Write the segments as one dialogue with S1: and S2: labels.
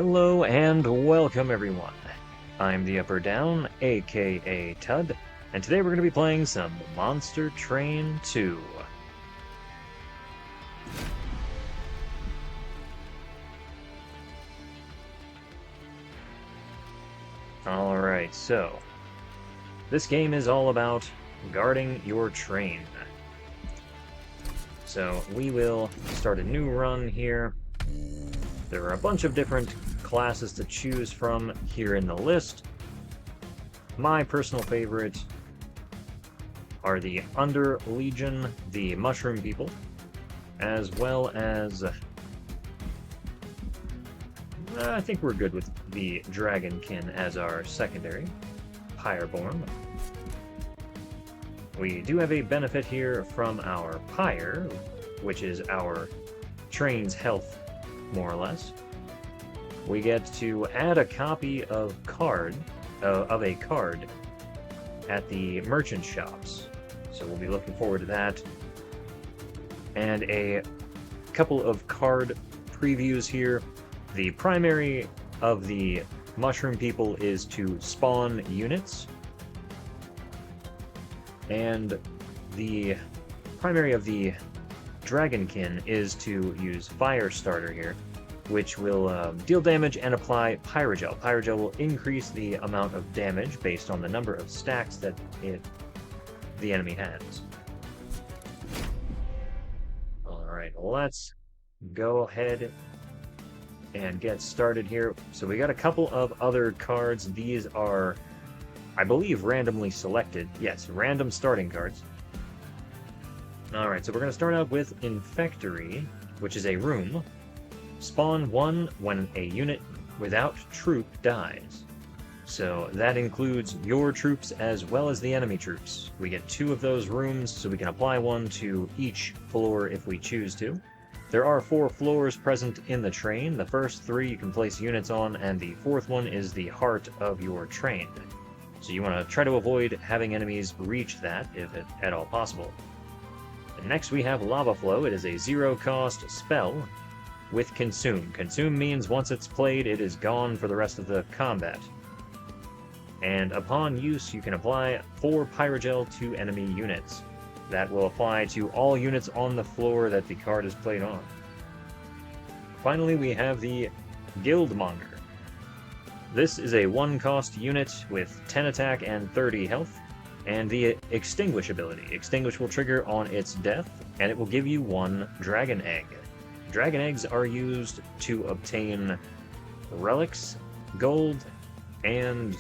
S1: Hello and welcome everyone. I'm the Upper Down, aka Tud, and today we're going to be playing some Monster Train 2. Alright, so this game is all about guarding your train. So we will start a new run here. There are a bunch of different classes to choose from here in the list. My personal favorite are the Under Legion, the Mushroom People, as well as I think we're good with the Dragonkin as our secondary, Pyreborn. We do have a benefit here from our Pyre, which is our train's health, more or less. We get to add a copy of a card at the merchant shops, so we'll be looking forward to that. And a couple of card previews here. The primary of the Mushroom People is to spawn units, and the primary of the Dragonkin is to use Firestarter here, which will deal damage and apply Pyrogel. Pyrogel will increase the amount of damage based on the number of stacks that the enemy has. Alright, let's go ahead and get started here. So we got a couple of other cards. These are, I believe, randomly selected. Yes, random starting cards. Alright, so we're going to start out with Infectory, which is a room. Spawn 1 when a unit without troop dies. So that includes your troops as well as the enemy troops. We get 2 of those rooms, so we can apply 1 to each floor if we choose to. There are 4 floors present in the train. The first 3 you can place units on, and the 4th one is the heart of your train. So you want to try to avoid having enemies reach that, if at all possible. And next we have Lava Flow. It is a 0-cost spell with Consume. Consume means once it's played, it is gone for the rest of the combat. And upon use, you can apply 4 Pyrogel to enemy units. That will apply to all units on the floor that the card is played on. Finally, we have the Guildmonger. This is a 1-cost unit with 10 attack and 30 health, and the Extinguish ability. Extinguish will trigger on its death, and it will give you 1 Dragon Egg. Dragon Eggs are used to obtain relics, gold, and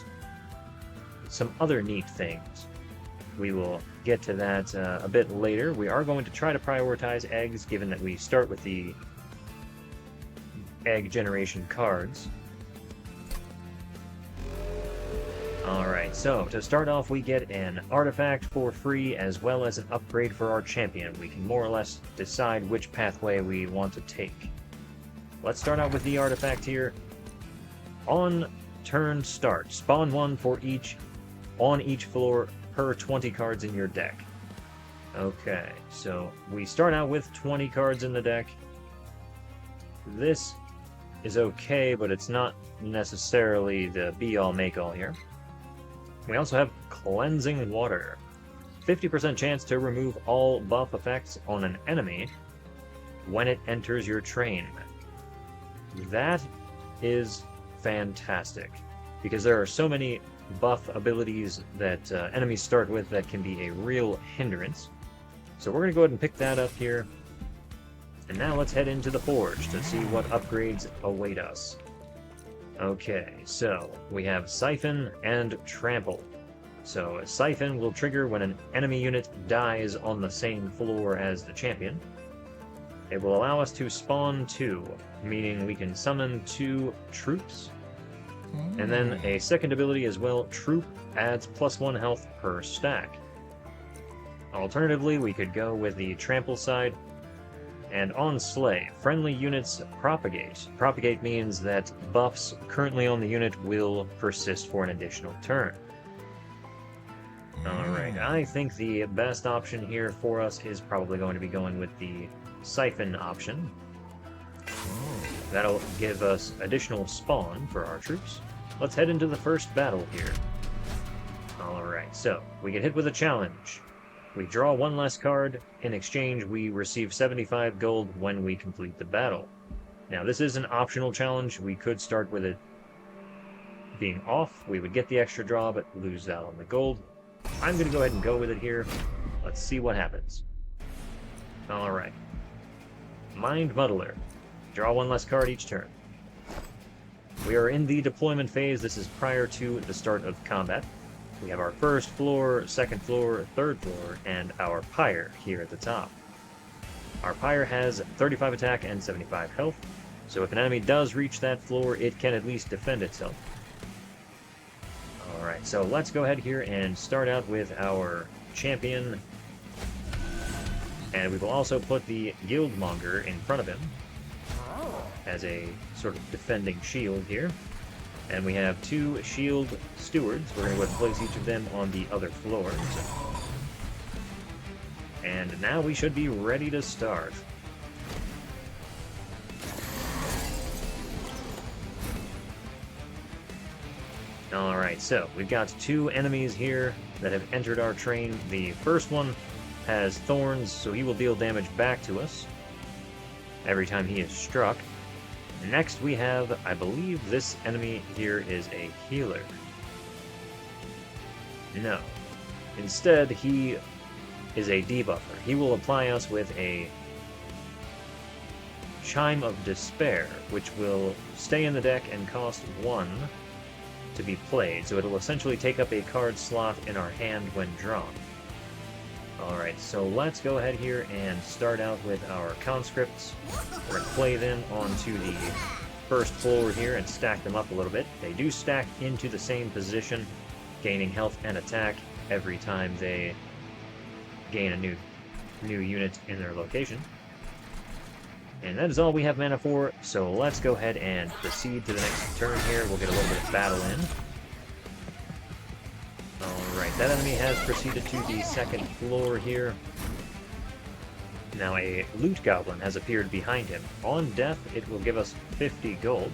S1: some other neat things. We will get to that a bit later. We are going to try to prioritize eggs, given that we start with the egg generation cards. Alright, so to start off, we get an artifact for free as well as an upgrade for our champion. We can more or less decide which pathway we want to take. Let's start out with the artifact here. On turn start, spawn 1 for each on each floor per 20 cards in your deck. Okay, so we start out with 20 cards in the deck. This is okay, but it's not necessarily the be-all make-all here. We also have Cleansing Water. 50% chance to remove all buff effects on an enemy when it enters your train. That is fantastic, because there are so many buff abilities that enemies start with that can be a real hindrance. So we're going to go ahead and pick that up here. And now let's head into the Forge to see what upgrades await us. Okay, so we have Siphon and Trample. So Siphon will trigger when an enemy unit dies on the same floor as the champion. It will allow us to spawn 2, meaning we can summon 2 troops. And then a second ability as well, Troop adds +1 health per stack. Alternatively, we could go with the Trample side. And on Slay, friendly units propagate. Propagate means that buffs currently on the unit will persist for an additional turn. Alright, I think the best option here for us is probably going to be going with the Siphon option. That'll give us additional spawn for our troops. Let's head into the first battle here. Alright, so we get hit with a challenge. We draw one less card. In exchange, we receive 75 gold when we complete the battle. Now, this is an optional challenge. We could start with it being off. We would get the extra draw, but lose out on the gold. I'm going to go ahead and go with it here. Let's see what happens. Alright. Mind Muddler. Draw one less card each turn. We are in the deployment phase. This is prior to the start of combat. We have our first floor, second floor, third floor, and our pyre here at the top. Our pyre has 35 attack and 75 health, so if an enemy does reach that floor, it can at least defend itself. Alright, so let's go ahead here and start out with our champion. And we will also put the Guildmonger in front of him as a sort of defending shield here. And we have 2 shield stewards. We're going to go ahead and place each of them on the other floors. And now we should be ready to start. Alright, so we've got 2 enemies here that have entered our train. The first one has thorns, so he will deal damage back to us every time he is struck. Next we have, I believe this enemy here is a healer. No. Instead, he is a debuffer. He will apply us with a Chime of Despair, which will stay in the deck and cost 1 to be played, so it'll essentially take up a card slot in our hand when drawn. Alright, so let's go ahead here and start out with our conscripts. We're going to play them onto the first floor here and stack them up a little bit. They do stack into the same position, gaining health and attack every time they gain a new unit in their location. And that is all we have mana for, so let's go ahead and proceed to the next turn here. We'll get a little bit of battle in. Alright, that enemy has proceeded to the second floor here. Now a loot goblin has appeared behind him. On death, it will give us 50 gold.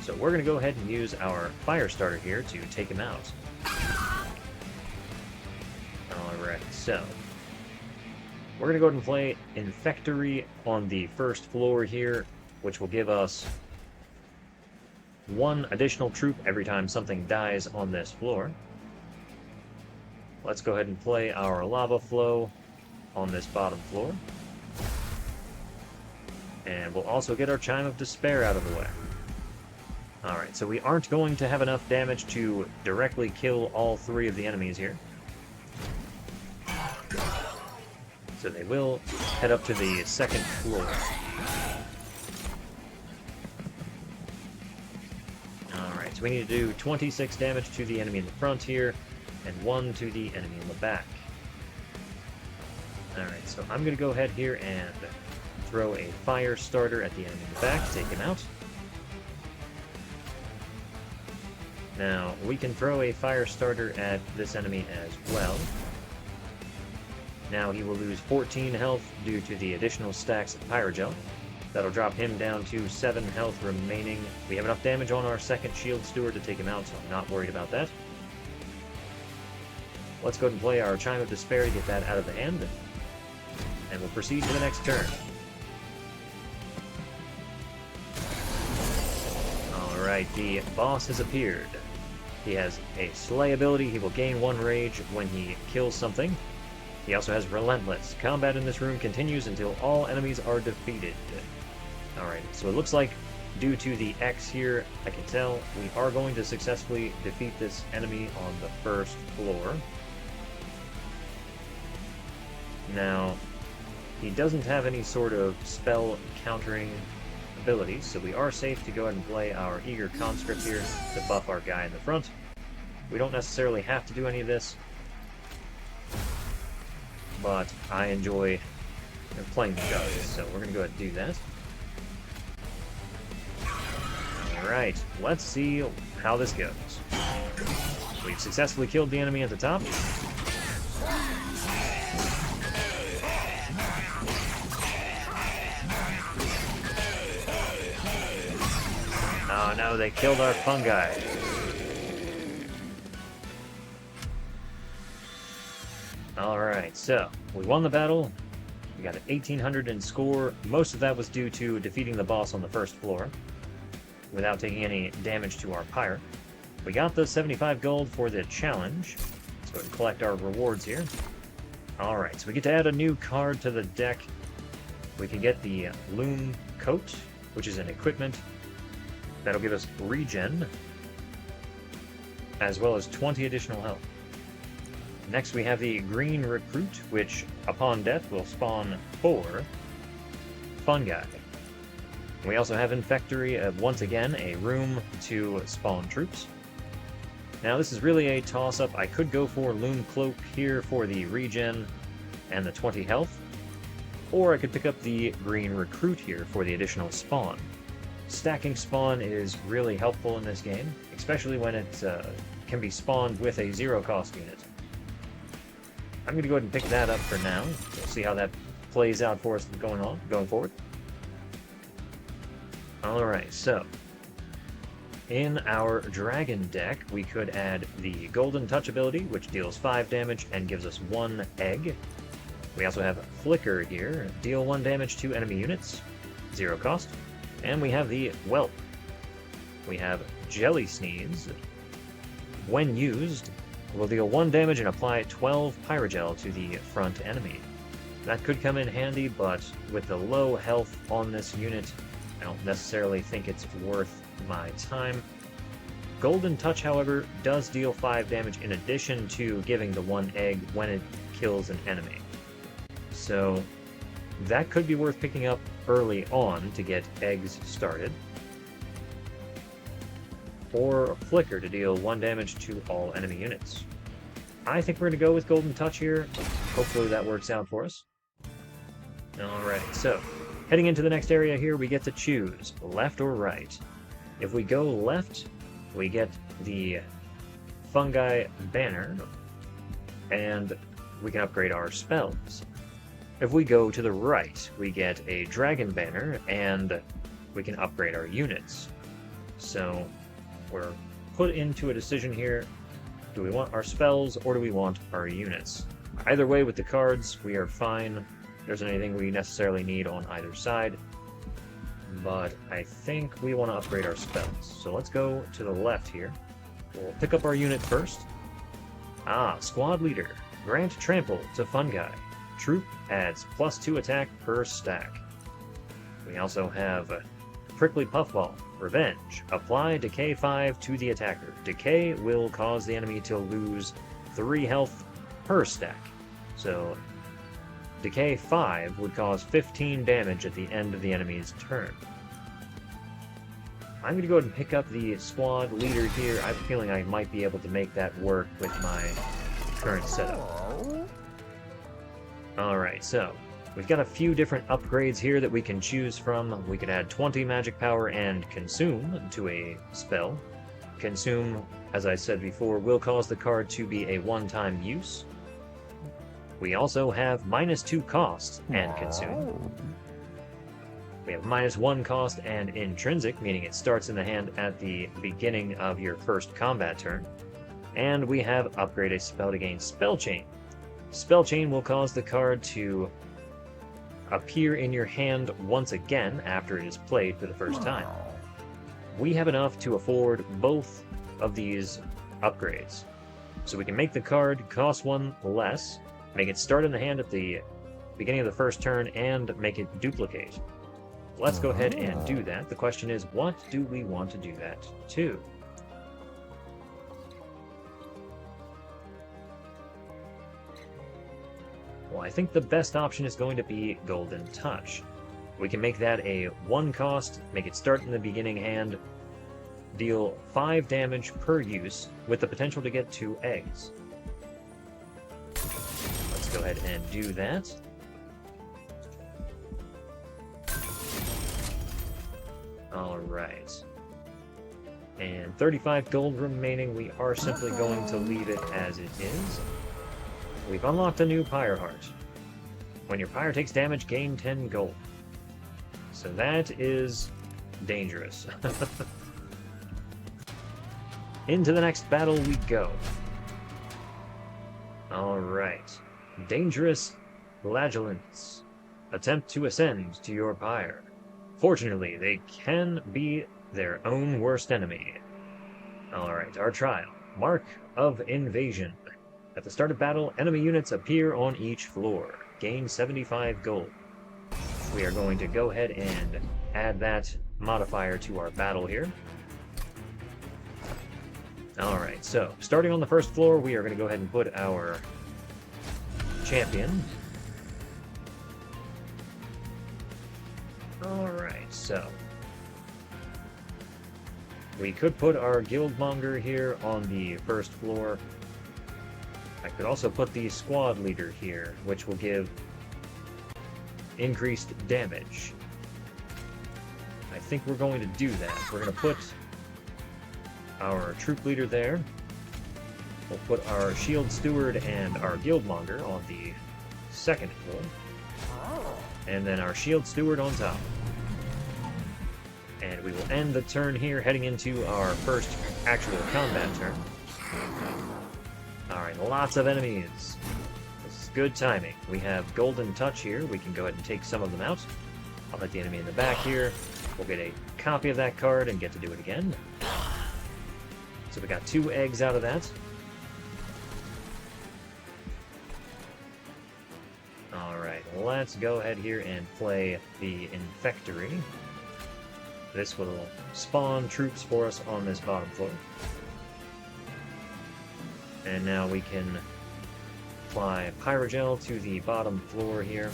S1: So we're going to go ahead and use our fire starter here to take him out. Alright, so we're going to go ahead and play Infectory on the first floor here, which will give us 1 additional troop every time something dies on this floor. Let's go ahead and play our Lava Flow on this bottom floor. And we'll also get our Chime of Despair out of the way. Alright, so we aren't going to have enough damage to directly kill all 3 of the enemies here. So they will head up to the second floor. Alright, so we need to do 26 damage to the enemy in the front here, and 1 to the enemy in the back. Alright, so I'm going to go ahead here and throw a fire starter at the enemy in the back to take him out. Now, we can throw a fire starter at this enemy as well. Now he will lose 14 health due to the additional stacks of Pyrogel. That'll drop him down to 7 health remaining. We have enough damage on our second shield steward to take him out, so I'm not worried about that. Let's go ahead and play our Chime of Despair to get that out of the hand. And we'll proceed to the next turn. Alright, the boss has appeared. He has a Slay ability. He will gain 1 rage when he kills something. He also has Relentless. Combat in this room continues until all enemies are defeated. Alright, so it looks like due to the X here, I can tell we are going to successfully defeat this enemy on the first floor. Now, he doesn't have any sort of spell countering abilities, so we are safe to go ahead and play our Eager Conscript here to buff our guy in the front. We don't necessarily have to do any of this, but I enjoy playing the guys, so we're going to go ahead and do that. Alright, let's see how this goes. We've successfully killed the enemy at the top. Oh no, they killed our fungi. Alright, so we won the battle. We got an 1800 in score. Most of that was due to defeating the boss on the first floor without taking any damage to our pyre. We got the 75 gold for the challenge. Let's go ahead and collect our rewards here. Alright, so we get to add a new card to the deck. We can get the Loom Coat, which is an equipment. That'll give us regen, as well as 20 additional health. Next we have the Green Recruit, which, upon death, will spawn 4 fungi. We also have Infectory, once again, a room to spawn troops. Now this is really a toss-up. I could go for Loom Cloak here for the regen and the 20 health, or I could pick up the Green Recruit here for the additional spawn. Stacking spawn is really helpful in this game, especially when it can be spawned with a zero-cost unit. I'm going to go ahead and pick that up for now. We'll see how that plays out for us going forward. Alright, so in our dragon deck, we could add the Golden Touch ability, which deals 5 damage and gives us 1 egg. We also have Flicker here, deal 1 damage to enemy units, 0 cost. And we have the Whelp. We have Jelly Sneeze. When used, will deal 1 damage and apply 12 Pyrogel to the front enemy. That could come in handy, but with the low health on this unit, I don't necessarily think it's worth my time. Golden Touch, however, does deal 5 damage in addition to giving the 1 egg when it kills an enemy. So that could be worth picking up early on to get eggs started. Or Flicker to deal 1 damage to all enemy units. I think we're going to go with Golden Touch here. Hopefully that works out for us. Alright, so heading into the next area here, we get to choose left or right. If we go left, we get the Fungi Banner, and we can upgrade our spells. If we go to the right, we get a Dragon Banner, and we can upgrade our units. So we're put into a decision here. Do we want our spells, or do we want our units? Either way, with the cards, we are fine. There isn't anything we necessarily need on either side. But I think we want to upgrade our spells. So let's go to the left here. We'll pick up our unit first. Squad Leader. Grant Trample to Fungi. Troop adds +2 attack per stack. We also have Prickly Puffball. Revenge. Apply Decay 5 to the attacker. Decay will cause the enemy to lose 3 health per stack. So Decay 5 would cause 15 damage at the end of the enemy's turn. I'm going to go ahead and pick up the Squad Leader here. I have a feeling I might be able to make that work with my current setup. Alright, so we've got a few different upgrades here that we can choose from. We could add 20 magic power and Consume to a spell. Consume, as I said before, will cause the card to be a one-time use. We also have -2 cost and Consume. We have -1 cost and Intrinsic, meaning it starts in the hand at the beginning of your first combat turn. And we have Upgrade a spell to gain Spell Chain. Spell Chain will cause the card to appear in your hand once again after it is played for the first time. We have enough to afford both of these upgrades. So we can make the card cost 1 less, make it start in the hand at the beginning of the first turn, and make it duplicate. Let's go ahead and do that. The question is, what do we want to do that to? Well, I think the best option is going to be Golden Touch. We can make that a 1 cost, make it start in the beginning hand, deal 5 damage per use, with the potential to get 2 eggs. Let's go ahead and do that. Alright. And 35 gold remaining. We are simply going to leave it as it is. We've unlocked a new Pyre Heart. When your Pyre takes damage, gain 10 gold. So that is dangerous. into the next battle we go. Alright. Dangerous flagellants. Attempt to ascend to your pyre. Fortunately, they can be their own worst enemy. Alright, our trial. Mark of Invasion. At the start of battle, enemy units appear on each floor. Gain 75 gold. We are going to go ahead and add that modifier to our battle here. Alright, so starting on the first floor, we are going to go ahead and put our champion. Alright, so we could put our guildmonger here on the first floor. I could also put the squad leader here, which will give increased damage. I think we're going to do that. We're going to put our troop leader there. We'll put our shield steward and our guildmonger on the second floor. And then our shield steward on top. And we will end the turn here, heading into our first actual combat turn. Alright, lots of enemies. This is good timing. We have Golden Touch here. We can go ahead and take some of them out. I'll let the enemy in the back here. We'll get a copy of that card and get to do it again. So we got 2 eggs out of that. Alright, let's go ahead here and play the Infectory. This will spawn troops for us on this bottom floor. And now we can apply Pyrogel to the bottom floor here.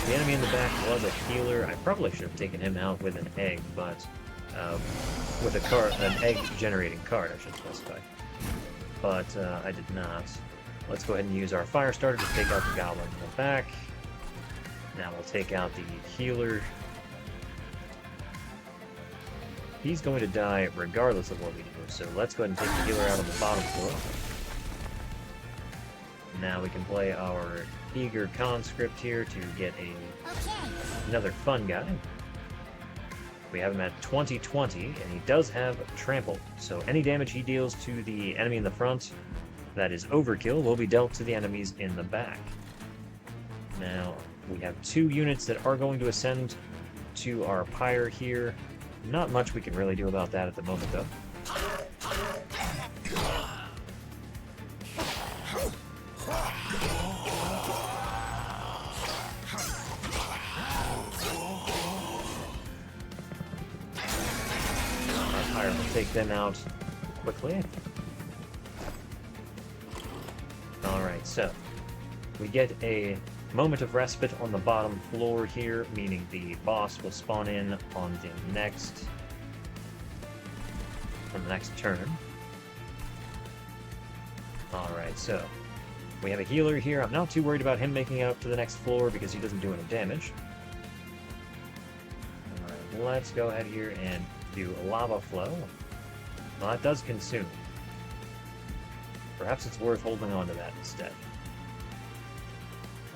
S1: The enemy in the back was a healer. I probably should have taken him out with an egg, but with a card, an egg-generating card, I should specify. But I did not. Let's go ahead and use our fire starter to take out the goblin in the back. Now we'll take out the healer. He's going to die regardless of what we do, so let's go ahead and take the healer out on the bottom floor. Now we can play our eager conscript here to get another fun guy. We have him at 20/20, and he does have trample. So any damage he deals to the enemy in the front that is overkill will be dealt to the enemies in the back. Now, we have 2 units that are going to ascend to our pyre here. Not much we can really do about that at the moment, though. Take them out quickly. Alright, so we get a moment of respite on the bottom floor here, meaning the boss will spawn in on the next turn. Alright, so we have a healer here. I'm not too worried about him making it up to the next floor because he doesn't do any damage. Alright, let's go ahead here and do a lava flow. Well, that does consume. Perhaps it's worth holding on to that instead.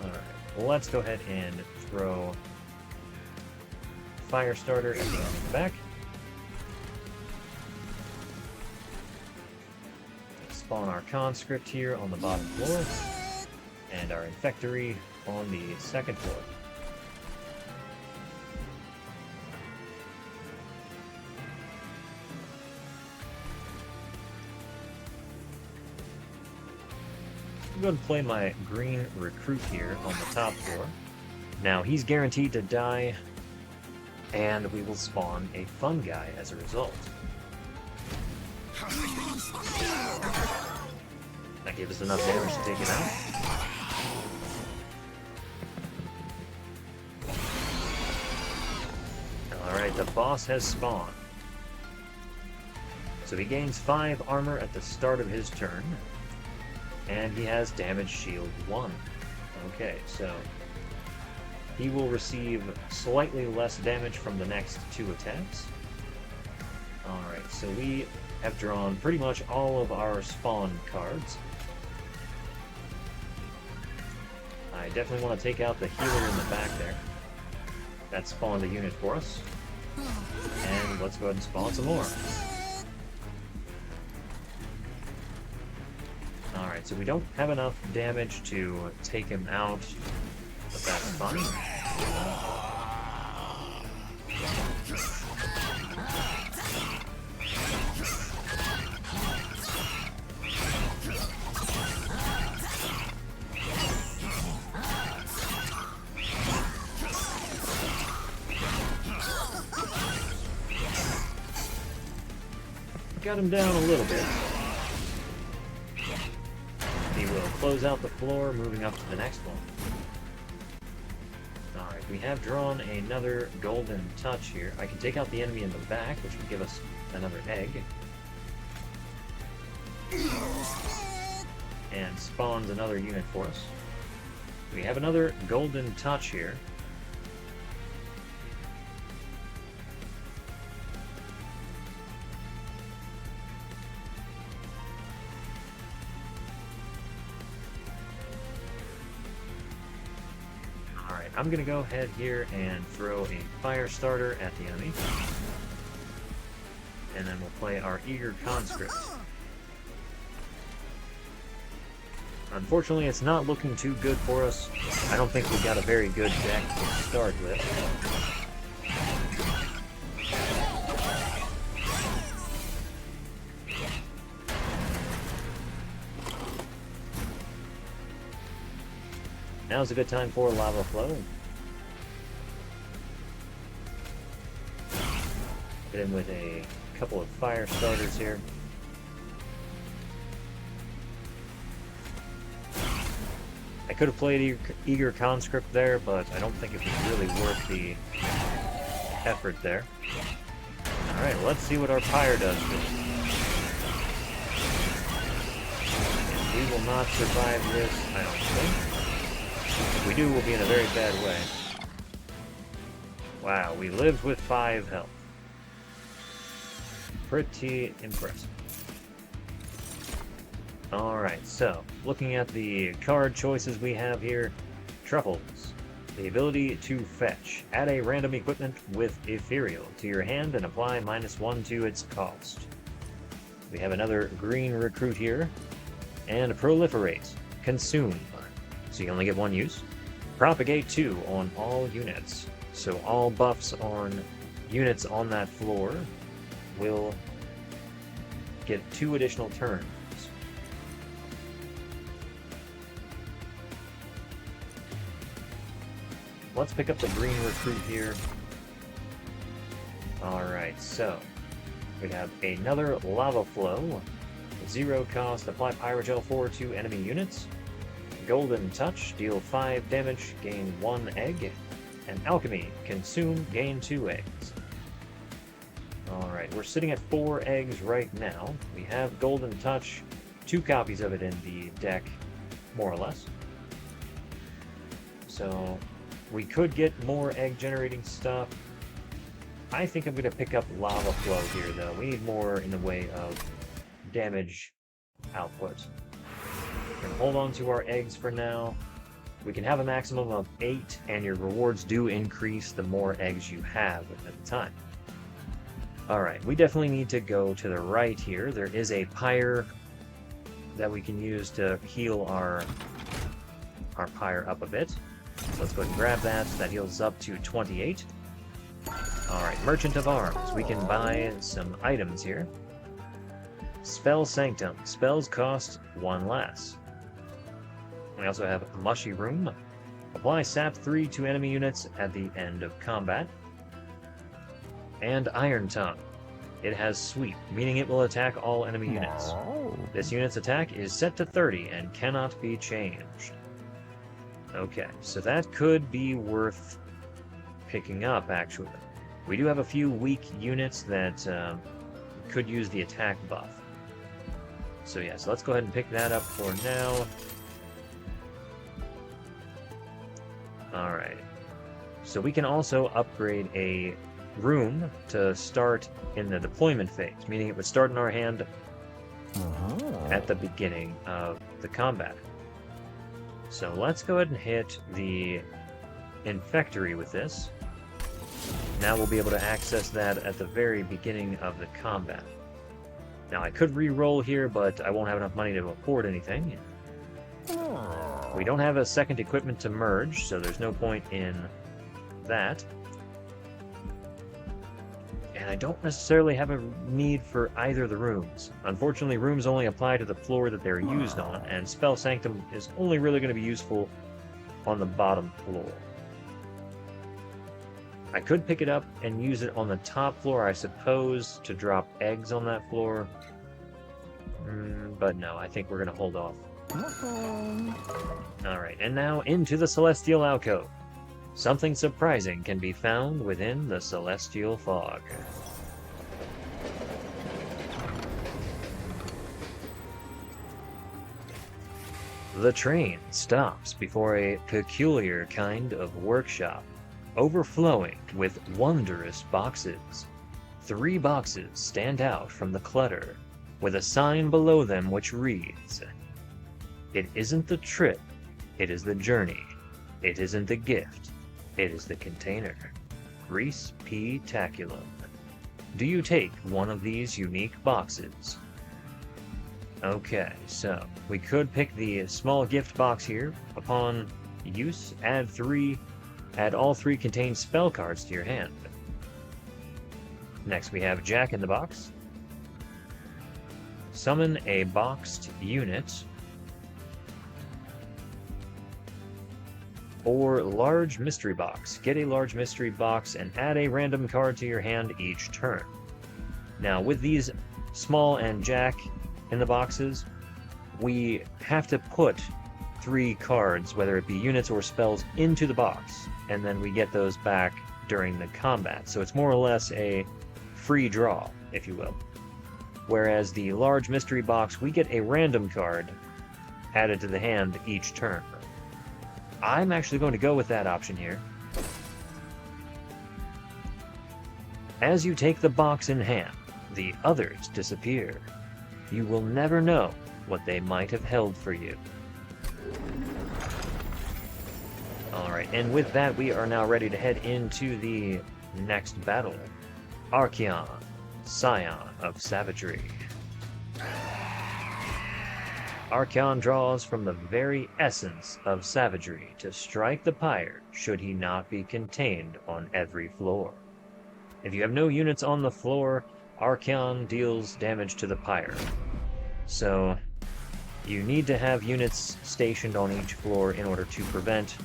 S1: Alright, well, let's go ahead and throw fire starter at the end of the back. Spawn our conscript here on the bottom floor, and our infectory on the second floor. I'm going to play my green recruit here on the top floor. Now, he's guaranteed to die, and we will spawn a fun guy as a result. That gives us enough damage to take it out. Alright, the boss has spawned. So he gains 5 armor at the start of his turn. And he has damage shield 1. Okay, so he will receive slightly less damage from the next 2 attacks. Alright, Alright, so we have drawn pretty much all of our spawn cards. I definitely want to take out the healer in the back there. That spawned a unit for us. And let's go ahead and spawn some more. Alright, so we don't have enough damage to take him out, but that's fine. Got him down a little bit. He will close out the floor, moving up to the next one. Alright, we have drawn another golden touch here. I can take out the enemy in the back, which will give us another egg. And spawns another unit for us. We have another golden touch here. I'm going to go ahead here and throw a fire starter at the enemy. And then we'll play our eager conscript. Unfortunately, it's not looking too good for us. I don't think we've got a very good deck to start with. Now's a good time for lava flow. Hit him with a couple of fire starters here. I could have played Eager Conscript there, but I don't think it was really worth the effort there. Alright, well, let's see what our Pyre does to us. And we will not survive this, I don't think. If we do, we'll be in a very bad way. Wow, we lived with 5 health. Pretty impressive. Alright, so, looking at the card choices we have here. Truffles. The ability to fetch. Add a random equipment with Ethereal to your hand and apply -1 to its cost. We have another green recruit here. And Proliferate. Consume. So you only get 1 use. Propagate 2 on all units. So all buffs on units on that floor will get 2 additional turns. Let's pick up the green recruit here. Alright, so we have another lava flow. 0 cost, apply Pyrogel 4 to enemy units. Golden Touch, deal 5 damage, gain 1 egg. And Alchemy, consume, gain 2 eggs. Alright, we're sitting at 4 eggs right now. We have Golden Touch, 2 copies of it in the deck, more or less. So, we could get more egg generating stuff. I think I'm going to pick up Lava Flow here, though. We need more in the way of damage output. We're going to hold on to our eggs for now. We can have a maximum of 8, and your rewards do increase the more eggs you have at the time. Alright, we definitely need to go to the right here. There is a Pyre that we can use to heal our Pyre up a bit. So let's go ahead and grab that. That heals up to 28. Alright, Merchant of Arms. We can buy some items here. Spell Sanctum. Spells cost 1 less. We also have Mushy Room. Apply Sap 3 to enemy units at the end of combat. And Iron Tongue. It has Sweep, meaning it will attack all enemy units. This unit's attack is set to 30 and cannot be changed. Okay, so that could be worth picking up, actually. We do have a few weak units that could use the attack buff. So yeah, so let's go ahead and pick that up for now. Alright. So we can also upgrade a room to start in the deployment phase, meaning it would start in our hand at the beginning of the combat. So let's go ahead and hit the Infectory with this. Now we'll be able to access that at the very beginning of the combat. Now I could re-roll here, but I won't have enough money to afford anything. We don't have a second equipment to merge, so there's no point in that. And I don't necessarily have a need for either of the rooms. Unfortunately, rooms only apply to the floor that they're used on, and Spell Sanctum is only really going to be useful on the bottom floor. I could pick it up and use it on the top floor, I suppose, to drop eggs on that floor. But no, I think we're going to hold off. Alright, and now into the Celestial Alcove. Something surprising can be found within the Celestial Fog. The train stops before a peculiar kind of workshop, overflowing with wondrous boxes. 3 boxes stand out from the clutter, with a sign below them which reads, "It isn't the trip, it is the journey. It isn't the gift, it is the container. Reese P. Taculum. Do you take one of these unique boxes?" Okay, so we could pick the small gift box here. Upon use, add all 3 contained spell cards to your hand. Next we have Jack in the Box. Summon a boxed unit. Or large mystery box. Get a large mystery box and add a random card to your hand each turn. Now with these small and Jack in the boxes, we have to put 3 cards, whether it be units or spells, into the box, and then we get those back during the combat. So it's more or less a free draw, if you will. Whereas the large mystery box, we get a random card added to the hand each turn. I'm actually going to go with that option here. As you take the box in hand, the others disappear. You will never know what they might have held for you. Alright, and with that we are now ready to head into the next battle. Archeon, Scion of Savagery. Archeon draws from the very essence of savagery to strike the pyre should he not be contained on every floor. If you have no units on the floor, Archeon deals damage to the pyre. So you need to have units stationed on each floor in order to prevent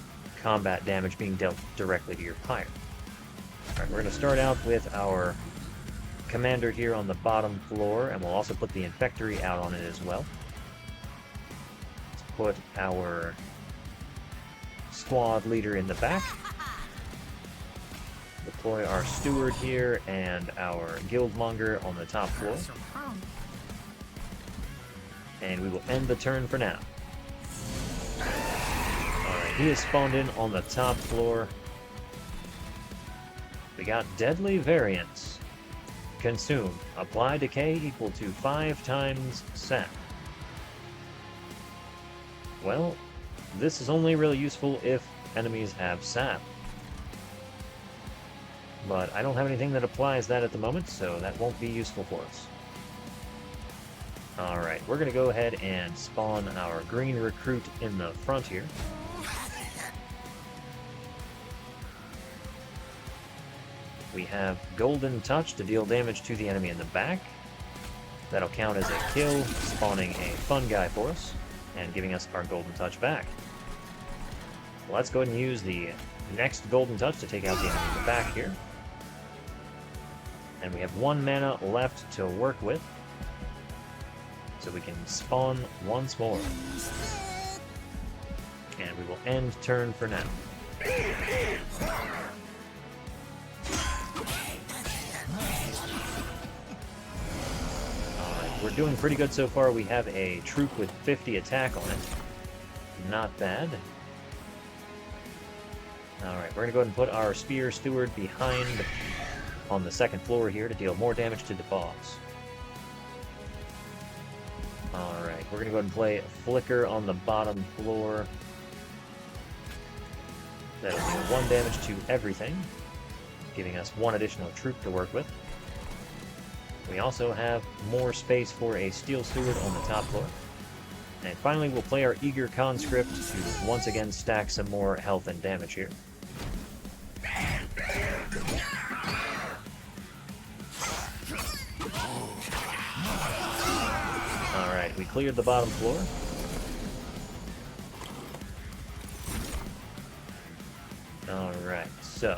S1: combat damage being dealt directly to your pyre. Alright, we're going to start out with our commander here on the bottom floor, and we'll also put the Infectory out on it as well. Let's put our squad leader in the back. Deploy our steward here and our guildmonger on the top floor. And we will end the turn for now. Alright, he is spawned in on the top floor. We got Deadly Variance. Consume. Apply decay equal to 5 times sap. Well, this is only really useful if enemies have sap. But I don't have anything that applies that at the moment, so that won't be useful for us. Alright, we're going to go ahead and spawn our green recruit in the front here. We have Golden Touch to deal damage to the enemy in the back. That'll count as a kill, spawning a fun guy for us, and giving us our Golden Touch back. Let's go ahead and use the next Golden Touch to take out the enemy in the back here. And we have 1 mana left to work with, so we can spawn once more. And we will end turn for now. Alright, we're doing pretty good so far. We have a troop with 50 attack on it. Not bad. Alright, we're going to go ahead and put our Spear Steward behind on the second floor here to deal more damage to the boss. Alright, we're going to go ahead and play Flicker on the bottom floor. That'll deal 1 damage to everything, giving us 1 additional troop to work with. We also have more space for a Steel Steward on the top floor. And finally, we'll play our Eager Conscript to once again stack some more health and damage here. Alright, we cleared the bottom floor. Alright, so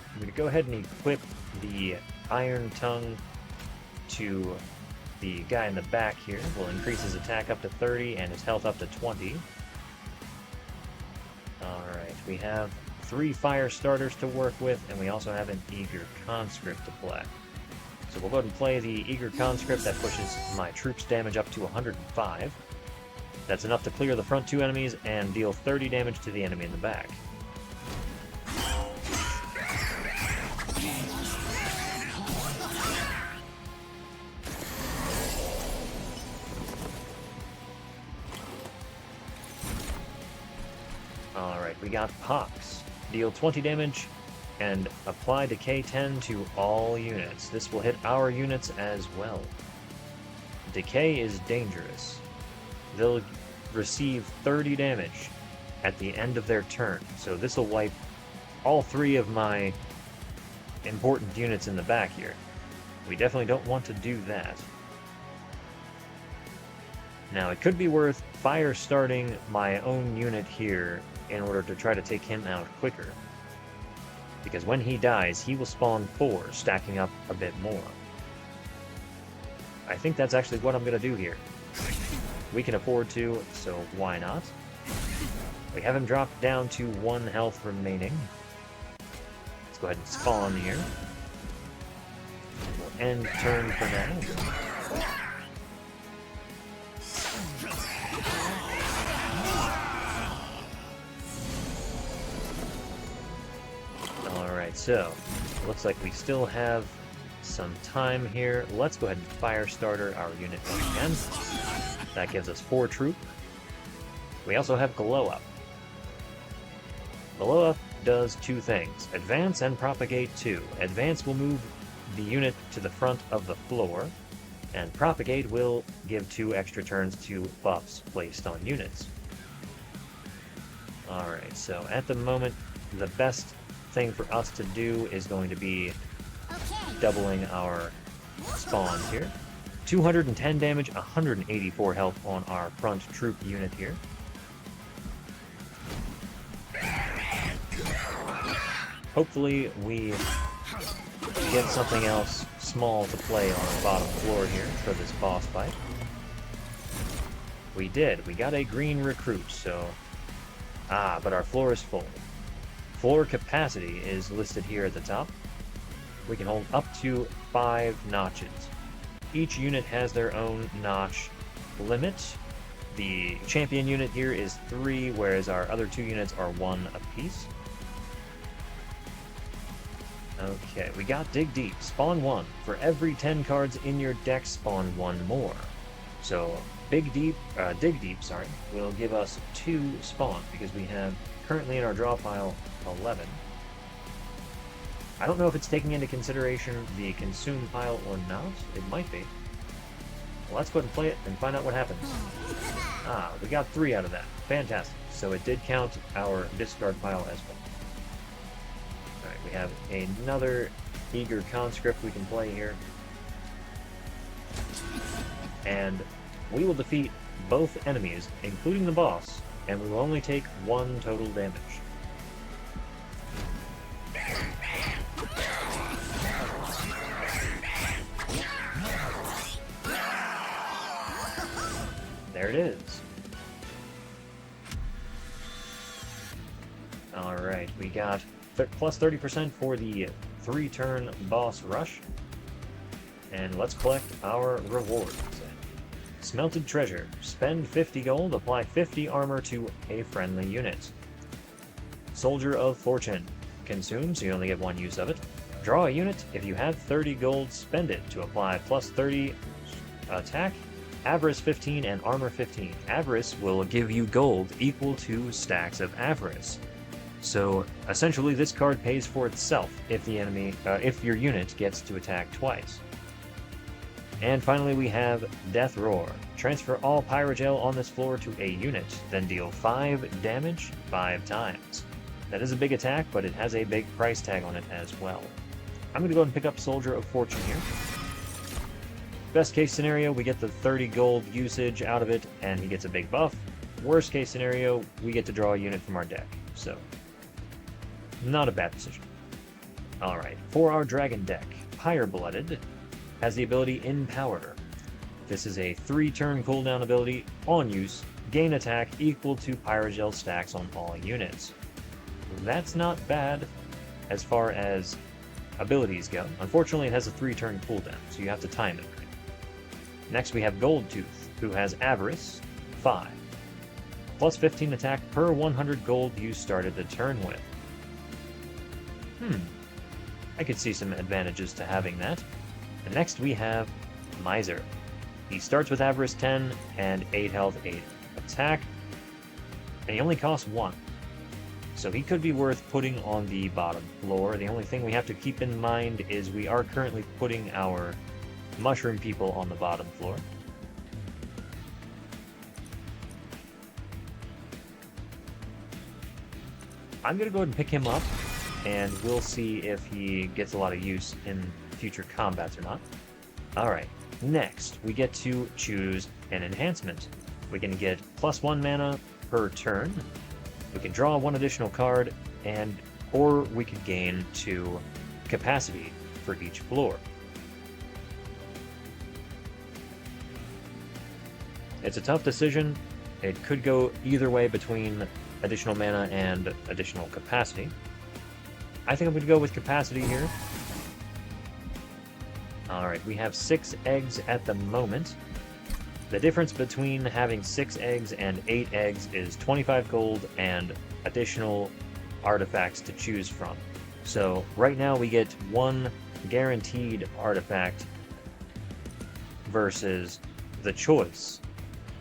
S1: I'm going to go ahead and equip the Iron Tongue to the guy in the back here. We'll increase his attack up to 30 and his health up to 20. Alright, we have 3 fire starters to work with, and we also have an Eager Conscript to play. So we'll go ahead and play the Eager Conscript. That pushes my troops' damage up to 105. That's enough to clear the front 2 enemies and deal 30 damage to the enemy in the back. Alright, we got Pox. Deal 20 damage and apply Decay 10 to all units. This will hit our units as well. Decay is dangerous. They'll receive 30 damage at the end of their turn, so this will wipe all 3 of my important units in the back here. We definitely don't want to do that. Now, it could be worth fire starting my own unit here in order to try to take him out quicker. Because when he dies, he will spawn 4, stacking up a bit more. I think that's actually what I'm going to do here. We can afford to, so why not? We have him dropped down to 1 health remaining. Let's go ahead and spawn here. We'll end turn for now. Alright, so looks like we still have some time here. Let's go ahead and fire starter our unit once again. That gives us 4 troop. We also have Glow Up. Glow Up does 2 things: advance and propagate 2. Advance will move the unit to the front of the floor, and propagate will give 2 extra turns to buffs placed on units. Alright, so at the moment, the best thing for us to do is going to be doubling our spawns here. 210 damage, 184 health on our front troop unit here. Hopefully we get something else small to play on the bottom floor here for this boss fight. We did. We got a green recruit, so... but our floor is full. Floor capacity is listed here at the top. We can hold up to 5 notches. Each unit has their own notch limit. The champion unit here is 3, whereas our other 2 units are 1 apiece. Okay, we got Dig Deep. Spawn 1. For every 10 cards in your deck, spawn 1 more. So, Dig Deep, will give us 2 spawn, because we have currently in our draw pile 11. I don't know if it's taking into consideration the consume pile or not. It might be. Well, let's go ahead and play it and find out what happens. We got 3 out of that. Fantastic. So it did count our discard pile as well. Alright, we have another Eager Conscript we can play here. And we will defeat both enemies, including the boss, and we will only take 1 total damage. There it is. Alright, we got plus 30% for the 3-turn boss rush. And let's collect our rewards. Smelted Treasure. Spend 50 gold, apply 50 armor to a friendly unit. Soldier of Fortune. Consume, so you only get one use of it. Draw a unit. If you have 30 gold, spend it to apply plus 30 attack, Avarice 15, and Armor 15. Avarice will give you gold equal to stacks of Avarice. So essentially, this card pays for itself if if your unit gets to attack twice. And finally, we have Death Roar. Transfer all Pyrogel on this floor to a unit, then deal 5 damage 5 times. That is a big attack, but it has a big price tag on it as well. I'm going to go ahead and pick up Soldier of Fortune here. Best case scenario, we get the 30 gold usage out of it, and he gets a big buff. Worst case scenario, we get to draw a unit from our deck. So, not a bad decision. Alright, for our Dragon deck, Pyre-Blooded has the ability Empower. This is a 3-turn cooldown ability. On use, gain attack equal to Pyrogel stacks on all units. That's not bad as far as abilities go. Unfortunately, it has a 3-turn cooldown, so you have to time it right. Next, we have Goldtooth, who has Avarice 5, plus 15 attack per 100 gold you started the turn with. I could see some advantages to having that. And next, we have Miser. He starts with Avarice 10 and 8 health, 8 attack, and he only costs 1. So he could be worth putting on the bottom floor. The only thing we have to keep in mind is we are currently putting our mushroom people on the bottom floor. I'm going to go ahead and pick him up, and we'll see if he gets a lot of use in future combats or not. Alright, next we get to choose an enhancement. We can get +1 mana per turn. We can draw 1 additional card, or we could gain 2 capacity for each floor. It's a tough decision. It could go either way between additional mana and additional capacity. I think I'm going to go with capacity here. Alright, we have 6 eggs at the moment. The difference between having 6 eggs and 8 eggs is 25 gold and additional artifacts to choose from. So right now we get 1 guaranteed artifact versus the choice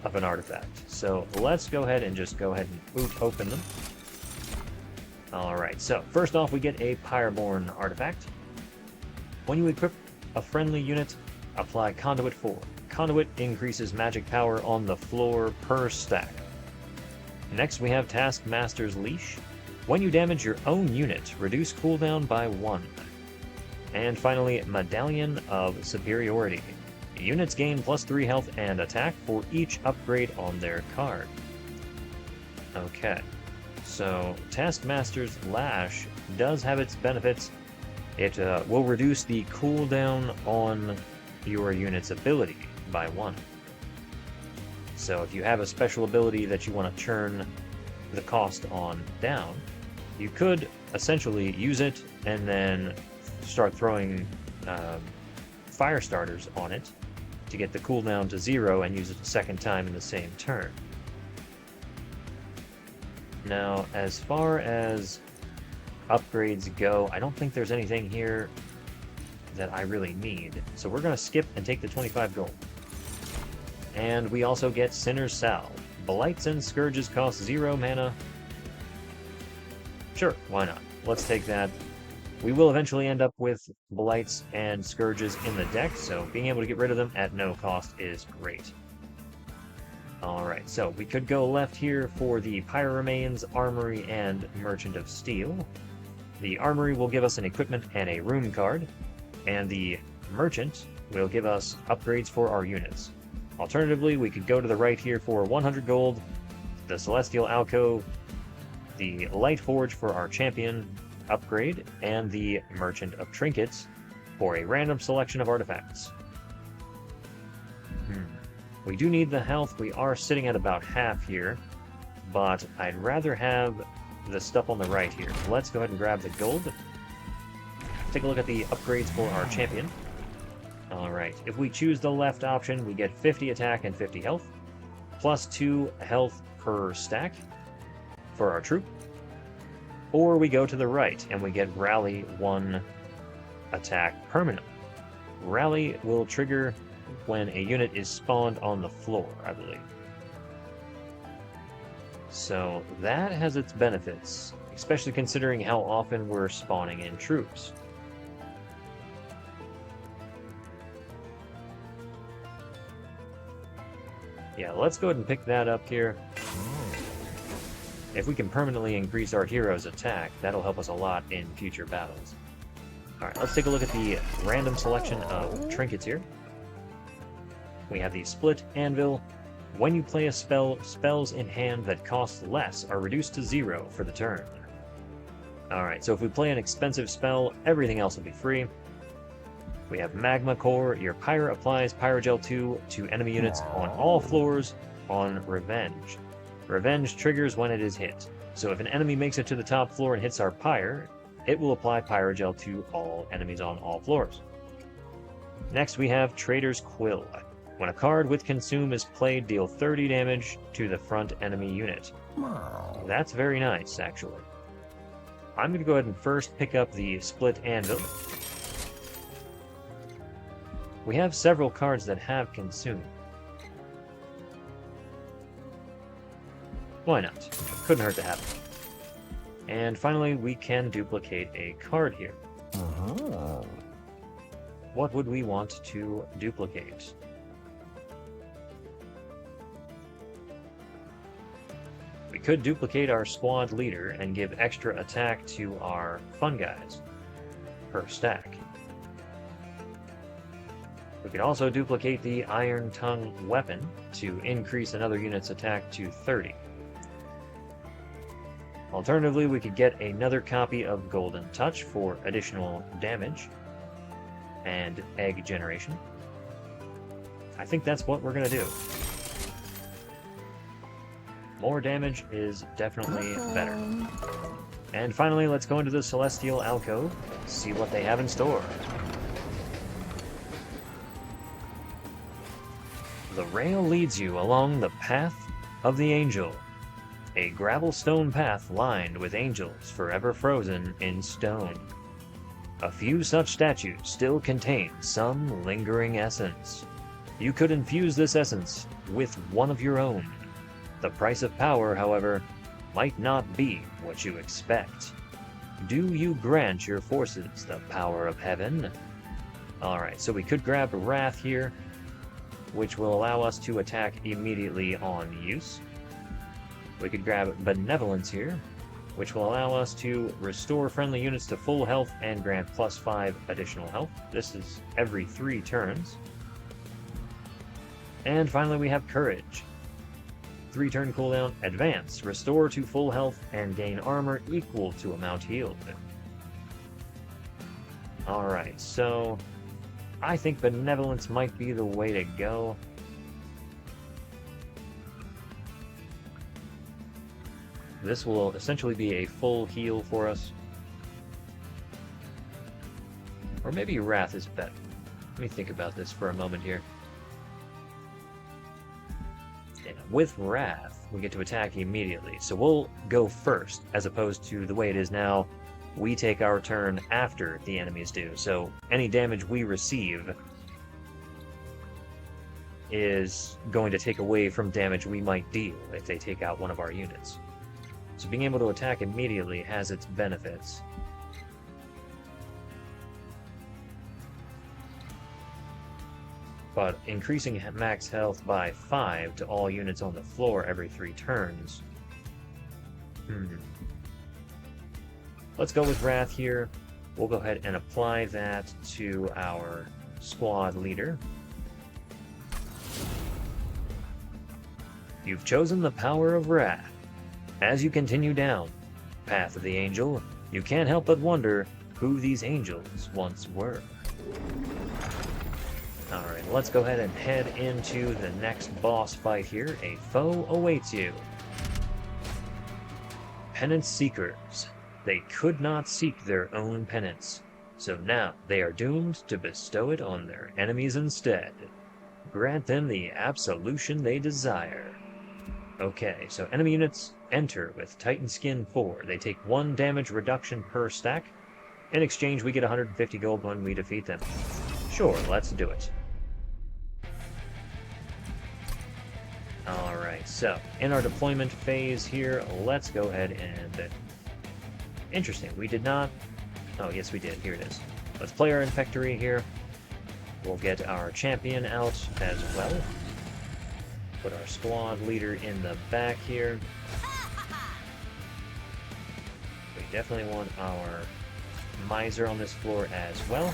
S1: of an artifact. So let's go ahead and open them. Alright, so first off we get a Pyreborn artifact. When you equip a friendly unit, apply Conduit 4. Conduit increases magic power on the floor per stack. Next we have Taskmaster's Leash. When you damage your own unit, reduce cooldown by 1. And finally, Medallion of Superiority. Units gain +3 health and attack for each upgrade on their card. Okay, so Taskmaster's Lash does have its benefits. It will reduce the cooldown on your unit's ability by 1. So if you have a special ability that you want to churn the cost on down, you could essentially use it and then start throwing fire starters on it to get the cooldown to 0 and use it a second time in the same turn. Now, as far as upgrades go, I don't think there's anything here that I really need. So we're going to skip and take the 25 gold. And we also get Sinner's Salve. Blights and Scourges cost 0 mana. Sure, why not? Let's take that. We will eventually end up with Blights and Scourges in the deck, so being able to get rid of them at no cost is great. Alright, so we could go left here for the Pyre Remains, Armory, and Merchant of Steel. The Armory will give us an equipment and a rune card, and the Merchant will give us upgrades for our units. Alternatively, we could go to the right here for 100 gold, the Celestial Alcove, the Light Forge for our champion upgrade, and the Merchant of Trinkets for a random selection of artifacts. We do need the health. We are sitting at about half here, but I'd rather have the stuff on the right here. Let's go ahead and grab the gold. Take a look at the upgrades for our champion. Alright, if we choose the left option, we get 50 attack and 50 health, plus 2 health per stack for our troop. Or we go to the right, and we get Rally 1 attack permanently. Rally will trigger when a unit is spawned on the floor, I believe. So that has its benefits, especially considering how often we're spawning in troops. Yeah, let's go ahead and pick that up here. If we can permanently increase our hero's attack, that'll help us a lot in future battles. Alright, let's take a look at the random selection of trinkets here. We have the Split Anvil. When you play a spell, spells in hand that cost less are reduced to 0 for the turn. Alright, so if we play an expensive spell, everything else will be free. We have Magma Core. Your Pyre applies Pyrogel 2 to enemy units on all floors on Revenge. Revenge triggers when it is hit. So if an enemy makes it to the top floor and hits our Pyre, it will apply Pyrogel to all enemies on all floors. Next we have Trader's Quill. When a card with Consume is played, deal 30 damage to the front enemy unit. That's very nice, actually. I'm going to go ahead and first pick up the Split Anvil. We have several cards that have Consume. Why not? Couldn't hurt to have it. And finally, we can duplicate a card here. What would we want to duplicate? We could duplicate our squad leader and give extra attack to our fun guys per stack. We could also duplicate the Iron Tongue weapon to increase another unit's attack to 30. Alternatively, we could get another copy of Golden Touch for additional damage and egg generation. I think that's what we're going to do. More damage is definitely better. And finally, let's go into the Celestial Alcove, see what they have in store. The rail leads you along the path of the angel, a gravel stone path lined with angels forever frozen in stone. A few such statues still contain some lingering essence. You could infuse this essence with one of your own. The price of power, however, might not be what you expect. Do you grant your forces the power of heaven? Alright, so we could grab Wrath here, which will allow us to attack immediately on use. We could grab Benevolence here, which will allow us to restore friendly units to full health and grant +5 additional health. This is every 3 turns. And finally we have Courage. 3-turn cooldown, Advance, restore to full health and gain armor equal to amount healed. Alright, so I think Benevolence might be the way to go. This will essentially be a full heal for us. Or maybe Wrath is better. Let me think about this for a moment here. Yeah, with Wrath, we get to attack immediately, so we'll go first, as opposed to the way it is now. We take our turn after the enemies do, so any damage we receive is going to take away from damage we might deal if they take out one of our units. So being able to attack immediately has its benefits. But increasing max health by 5 to all units on the floor every 3 turns. Let's go with Wrath here. We'll go ahead and apply that to our squad leader. You've chosen the power of Wrath. As you continue down Path of the Angel, you can't help but wonder who these angels once were. Alright, let's go ahead and head into the next boss fight here. A foe awaits you. Penance Seekers. They could not seek their own penance, So now they are doomed to bestow it on their enemies instead. Grant them the absolution they desire. Okay, so enemy units enter with Titan Skin 4. They take 1 damage reduction per stack. In exchange, we get 150 gold when we defeat them. Sure, let's do it. Alright, so in our deployment phase here, let's go ahead and... Interesting, we did not... Oh, yes we did, here it is. Let's play our Infectory here. We'll get our champion out as well. Put our squad leader in the back here. We definitely want our miser on this floor as well.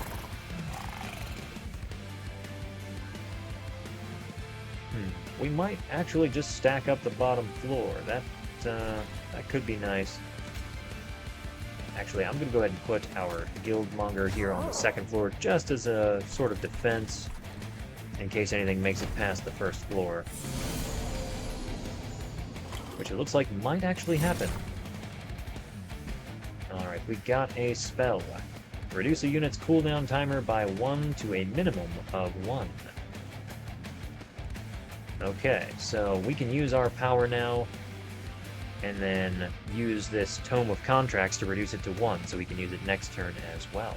S1: We might actually just stack up the bottom floor. That could be nice. Actually, I'm going to go ahead and put our guildmonger here on the second floor just as a sort of defense in case anything makes it past the first floor. Which it looks like might actually happen. Alright, we got a spell. Reduce a unit's cooldown timer by 1 to a minimum of 1. Okay, so we can use our power now, and then use this Tome of Contracts to reduce it to 1, so we can use it next turn as well.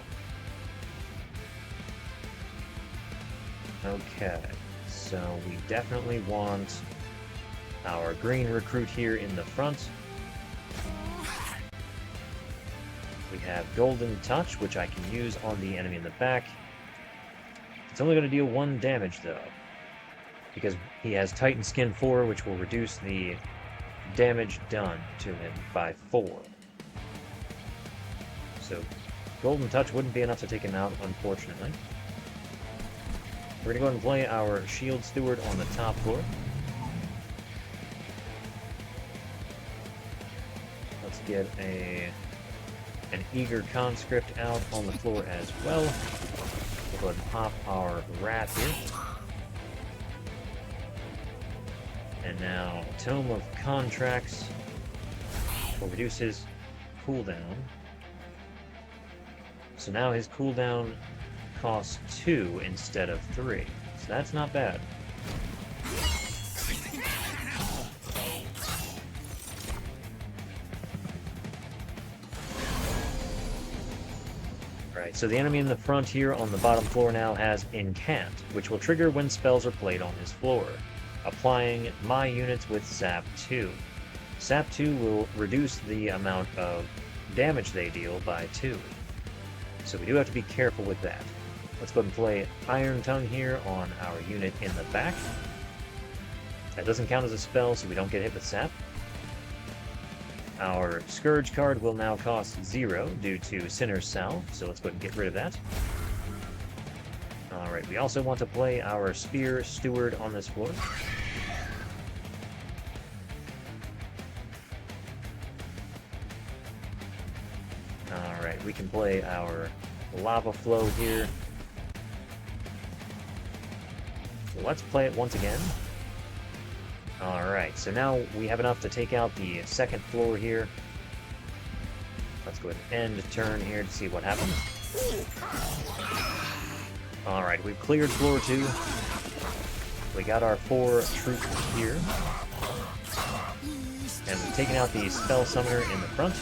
S1: Okay, so we definitely want our green recruit here in the front. We have Golden Touch, which I can use on the enemy in the back. It's only going to deal 1 damage, though, because he has Titan Skin 4, which will reduce the damage done to him by 4. So Golden Touch wouldn't be enough to take him out, unfortunately. We're going to go ahead and play our Shield Steward on the top floor. Let's get an Eager Conscript out on the floor as well. We'll go ahead and pop our Rat here. And now, Tome of Contracts will reduce his cooldown. So now his cooldown costs 2 instead of 3. So that's not bad. Alright, so the enemy in the front here on the bottom floor now has Incant, which will trigger when spells are played on his floor, applying my units with Sap 2. Sap 2 will reduce the amount of damage they deal by 2. So we do have to be careful with that. Let's go ahead and play Iron Tongue here on our unit in the back. That doesn't count as a spell, so we don't get hit with Sap. Our Scourge card will now cost 0 due to Sinner's Salve, so let's go ahead and get rid of that. Alright, we also want to play our Spear Steward on this floor. Alright, we can play our Lava Flow here. So let's play it once again. Alright, so now we have enough to take out the second floor here. Let's go ahead and end turn here to see what happens. Alright, we've cleared floor 2. We got our 4 troops here. And we've taken out the Spell Summoner in the front.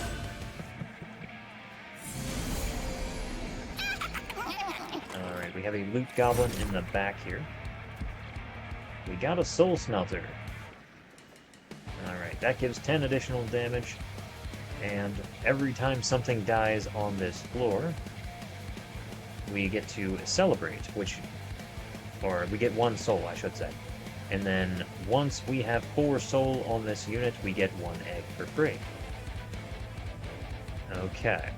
S1: Alright, we have a Loot Goblin in the back here. We got a Soul Smelter. Alright, that gives 10 additional damage, and every time something dies on this floor, we get to celebrate, or we get 1 soul, I should say. And then once we have 4 soul on this unit, we get 1 egg for free. Okay,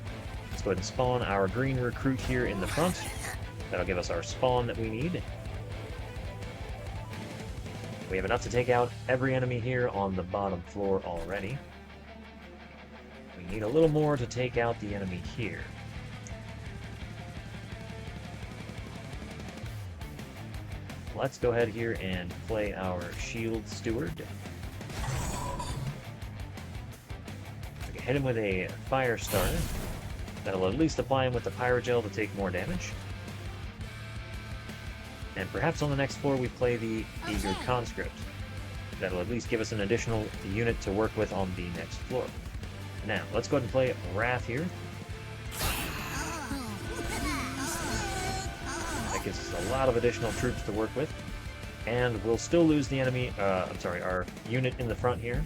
S1: let's go ahead and spawn our green recruit here in the front. That'll give us our spawn that we need. We have enough to take out every enemy here on the bottom floor already. We need a little more to take out the enemy here. Let's go ahead here and play our Shield Steward. We can hit him with a Fire Starter. That'll at least apply him with the Pyrogel to take more damage. And perhaps on the next floor we play the Eager Conscript. That'll at least give us an additional unit to work with on the next floor. Now, let's go ahead and play Wrath here. That gives us a lot of additional troops to work with. And we'll still lose the enemy, our unit in the front here.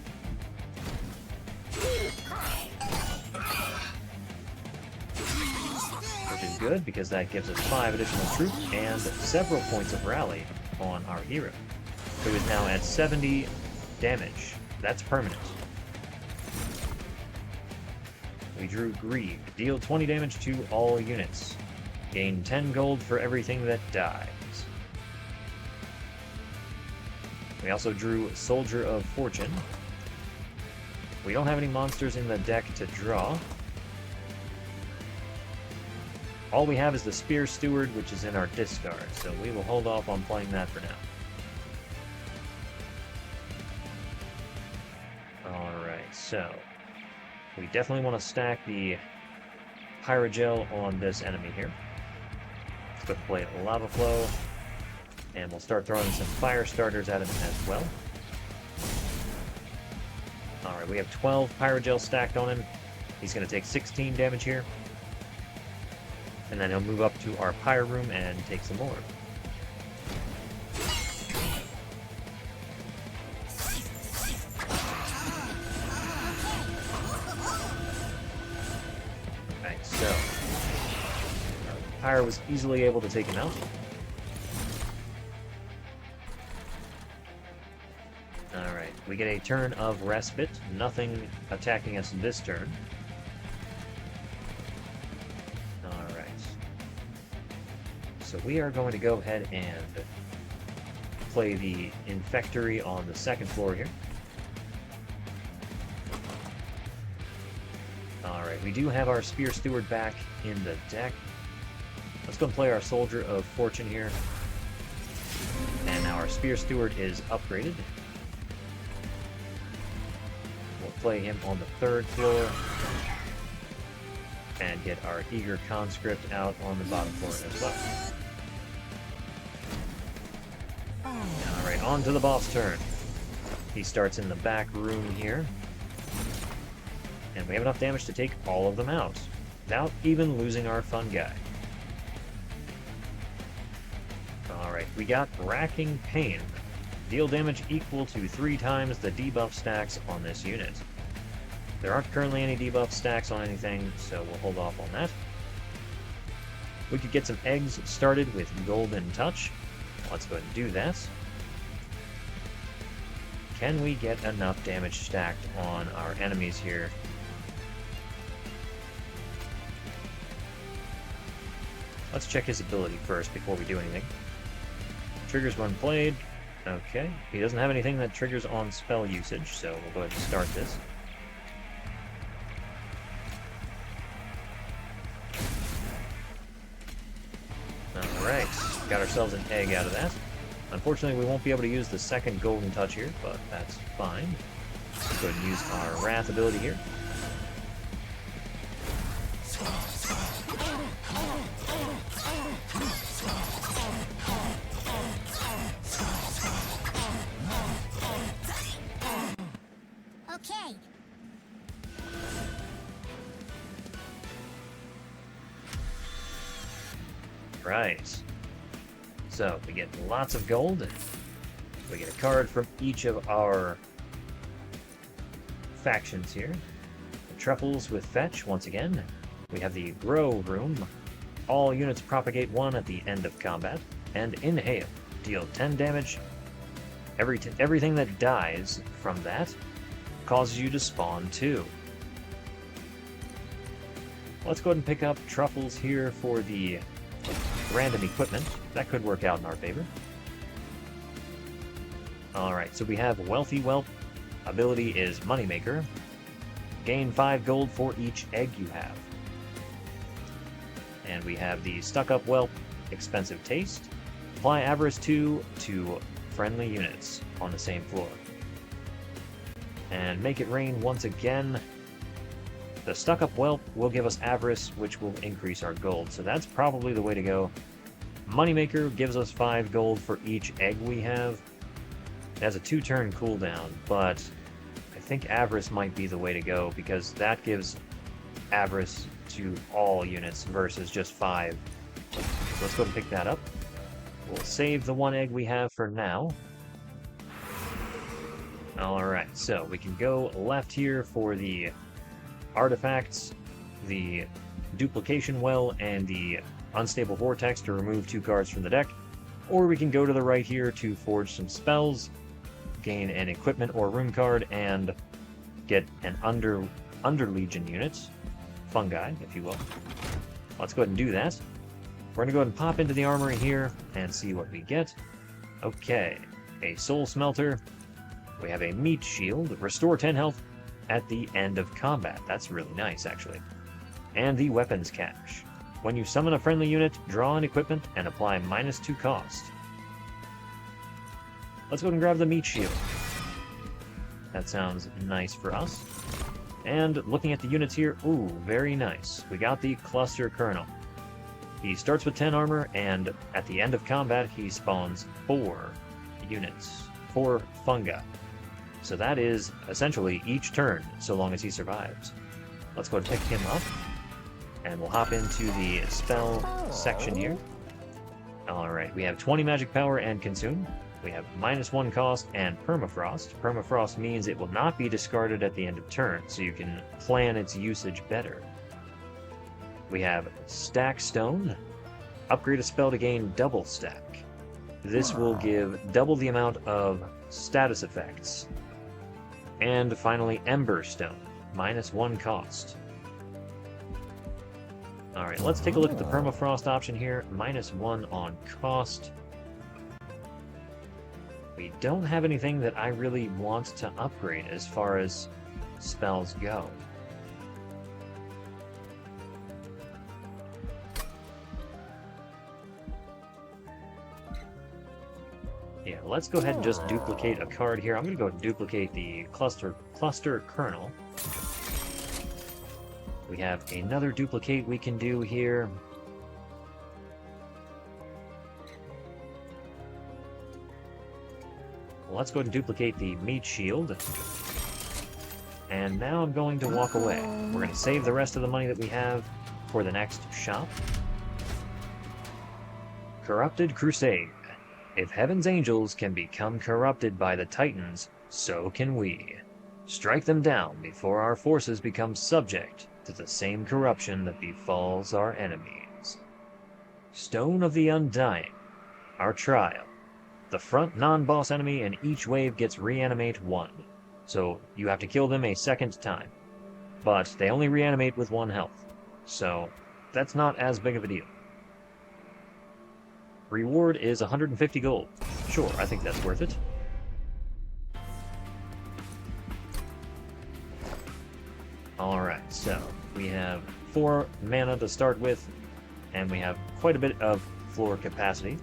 S1: Which is good, because that gives us 5 additional troops and several points of rally on our hero, who is now at 70 damage. That's permanent. We drew Grieve. Deal 20 damage to all units. Gain 10 gold for everything that dies. We also drew Soldier of Fortune. We don't have any monsters in the deck to draw. All we have is the Spear Steward, which is in our discard, so we will hold off on playing that for now. Alright, so we definitely want to stack the Pyrogel on this enemy here. Let's go play Lava Flow, and we'll start throwing some fire starters at him as well. Alright, we have 12 Pyrogel stacked on him. He's going to take 16 damage here. And then he'll move up to our Pyre Room and take some more. Alright, so Pyre was easily able to take him out. Alright, we get a turn of Respite. Nothing attacking us this turn. Alright. So we are going to go ahead and play the Infectory on the second floor here. Alright, we do have our Spear Steward back in the deck. Let's go and play our Soldier of Fortune here. And now our Spear Steward is upgraded. We'll play him on the third floor. And get our Eager Conscript out on the bottom floor as well. Alright, on to the boss turn. He starts in the back room here. And we have enough damage to take all of them out, without even losing our fun guy. Alright, we got Racking Pain. Deal damage equal to 3 times the debuff stacks on this unit. There aren't currently any debuff stacks on anything, so we'll hold off on that. We could get some eggs started with Golden Touch. Let's go ahead and do that. Can we get enough damage stacked on our enemies here? Let's check his ability first before we do anything. Triggers when played. Okay. He doesn't have anything that triggers on spell usage, so we'll go ahead and start this. Alright, got ourselves an egg out of that. Unfortunately, we won't be able to use the second Golden Touch here, but that's fine. Let's go ahead and use our Wrath ability here.
S2: Okay.
S1: Right. So, we get lots of gold. We get a card from each of our factions here. The Truffles with Fetch, once again. We have the Grow Room. All units propagate 1 at the end of combat. And Inhale. Deal 10 damage. Everything that dies from that causes you to spawn 2. Let's go ahead and pick up Truffles here for the random equipment. That could work out in our favor. Alright, so we have Wealthy Whelp. Ability is Moneymaker. Gain 5 gold for each egg you have. And we have the Stuck Up Whelp, Expensive Taste. Apply Avarice 2 to friendly units on the same floor. And Make It Rain once again. The stuck-up whelp will give us avarice, which will increase our gold, so that's probably the way to go. Moneymaker gives us 5 gold for each egg we have. It has a 2-turn cooldown, but I think avarice might be the way to go, because that gives avarice to all units versus just 5. So let's go and pick that up. We'll save the 1 egg we have for now. Alright, so we can go left here for the artifacts, the duplication well, and the unstable vortex to remove 2 cards from the deck. Or we can go to the right here to forge some spells, gain an equipment or room card, and get an under-legion unit. Fungi, if you will. Let's go ahead and do that. We're going to go ahead and pop into the armory here and see what we get. Okay, a soul smelter. We have a meat shield, restore 10 health at the end of combat. That's really nice, actually. And the weapons cache. When you summon a friendly unit, draw an equipment and apply -2 cost. Let's go ahead and grab the meat shield. That sounds nice for us. And looking at the units here, ooh, very nice. We got the cluster colonel. He starts with 10 armor, and at the end of combat, he spawns 4 units, 4 fungi. So that is essentially each turn, so long as he survives. Let's go ahead and pick him up, and we'll hop into the spell section here. Alright, we have 20 magic power and consume. We have -1 cost and permafrost. Permafrost means it will not be discarded at the end of turn, so you can plan its usage better. We have stack stone. Upgrade a spell to gain double stack. This will give double the amount of status effects. And finally, ember stone, -1 cost. Alright, let's take a look at the permafrost option here. -1 on cost. We don't have anything that I really want to upgrade as far as spells go. Yeah, let's go ahead and just duplicate a card here. I'm going to go duplicate the cluster kernel. We have another duplicate we can do here. Let's go ahead and duplicate the meat shield. And now I'm going to walk away. We're going to save the rest of the money that we have for the next shop. Corrupted Crusade. If Heaven's angels can become corrupted by the Titans, so can we. Strike them down before our forces become subject to the same corruption that befalls our enemies. Stone of the Undying. Our trial. The front non-boss enemy in each wave gets reanimate 1, so you have to kill them a second time. But they only reanimate with 1 health, so that's not as big of a deal. Reward is 150 gold. Sure, I think that's worth it. Alright, so we have 4 mana to start with, and we have quite a bit of floor capacity.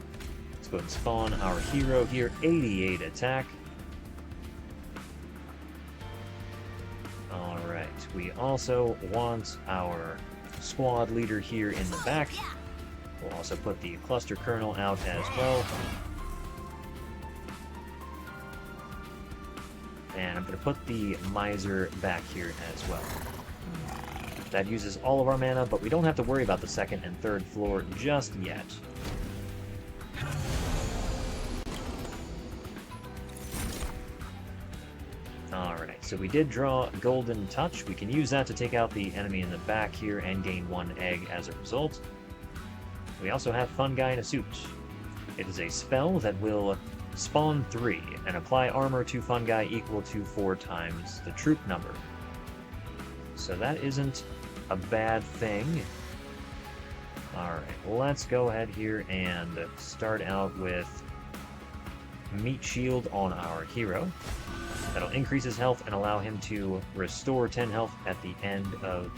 S1: Let's go ahead and spawn our hero here, 88 attack. Alright, we also want our squad leader here in the back. We'll also put the cluster kernel out as well. And I'm going to put the miser back here as well. That uses all of our mana, but we don't have to worry about the second and third floor just yet. Alright, so we did draw Golden Touch. We can use that to take out the enemy in the back here and gain 1 egg as a result. We also have Fungi in a Suit. It is a spell that will spawn 3 and apply armor to fungi equal to 4 times the troop number. So that isn't a bad thing. Alright, let's go ahead here and start out with Meat Shield on our hero. That'll increase his health and allow him to restore 10 health at the end of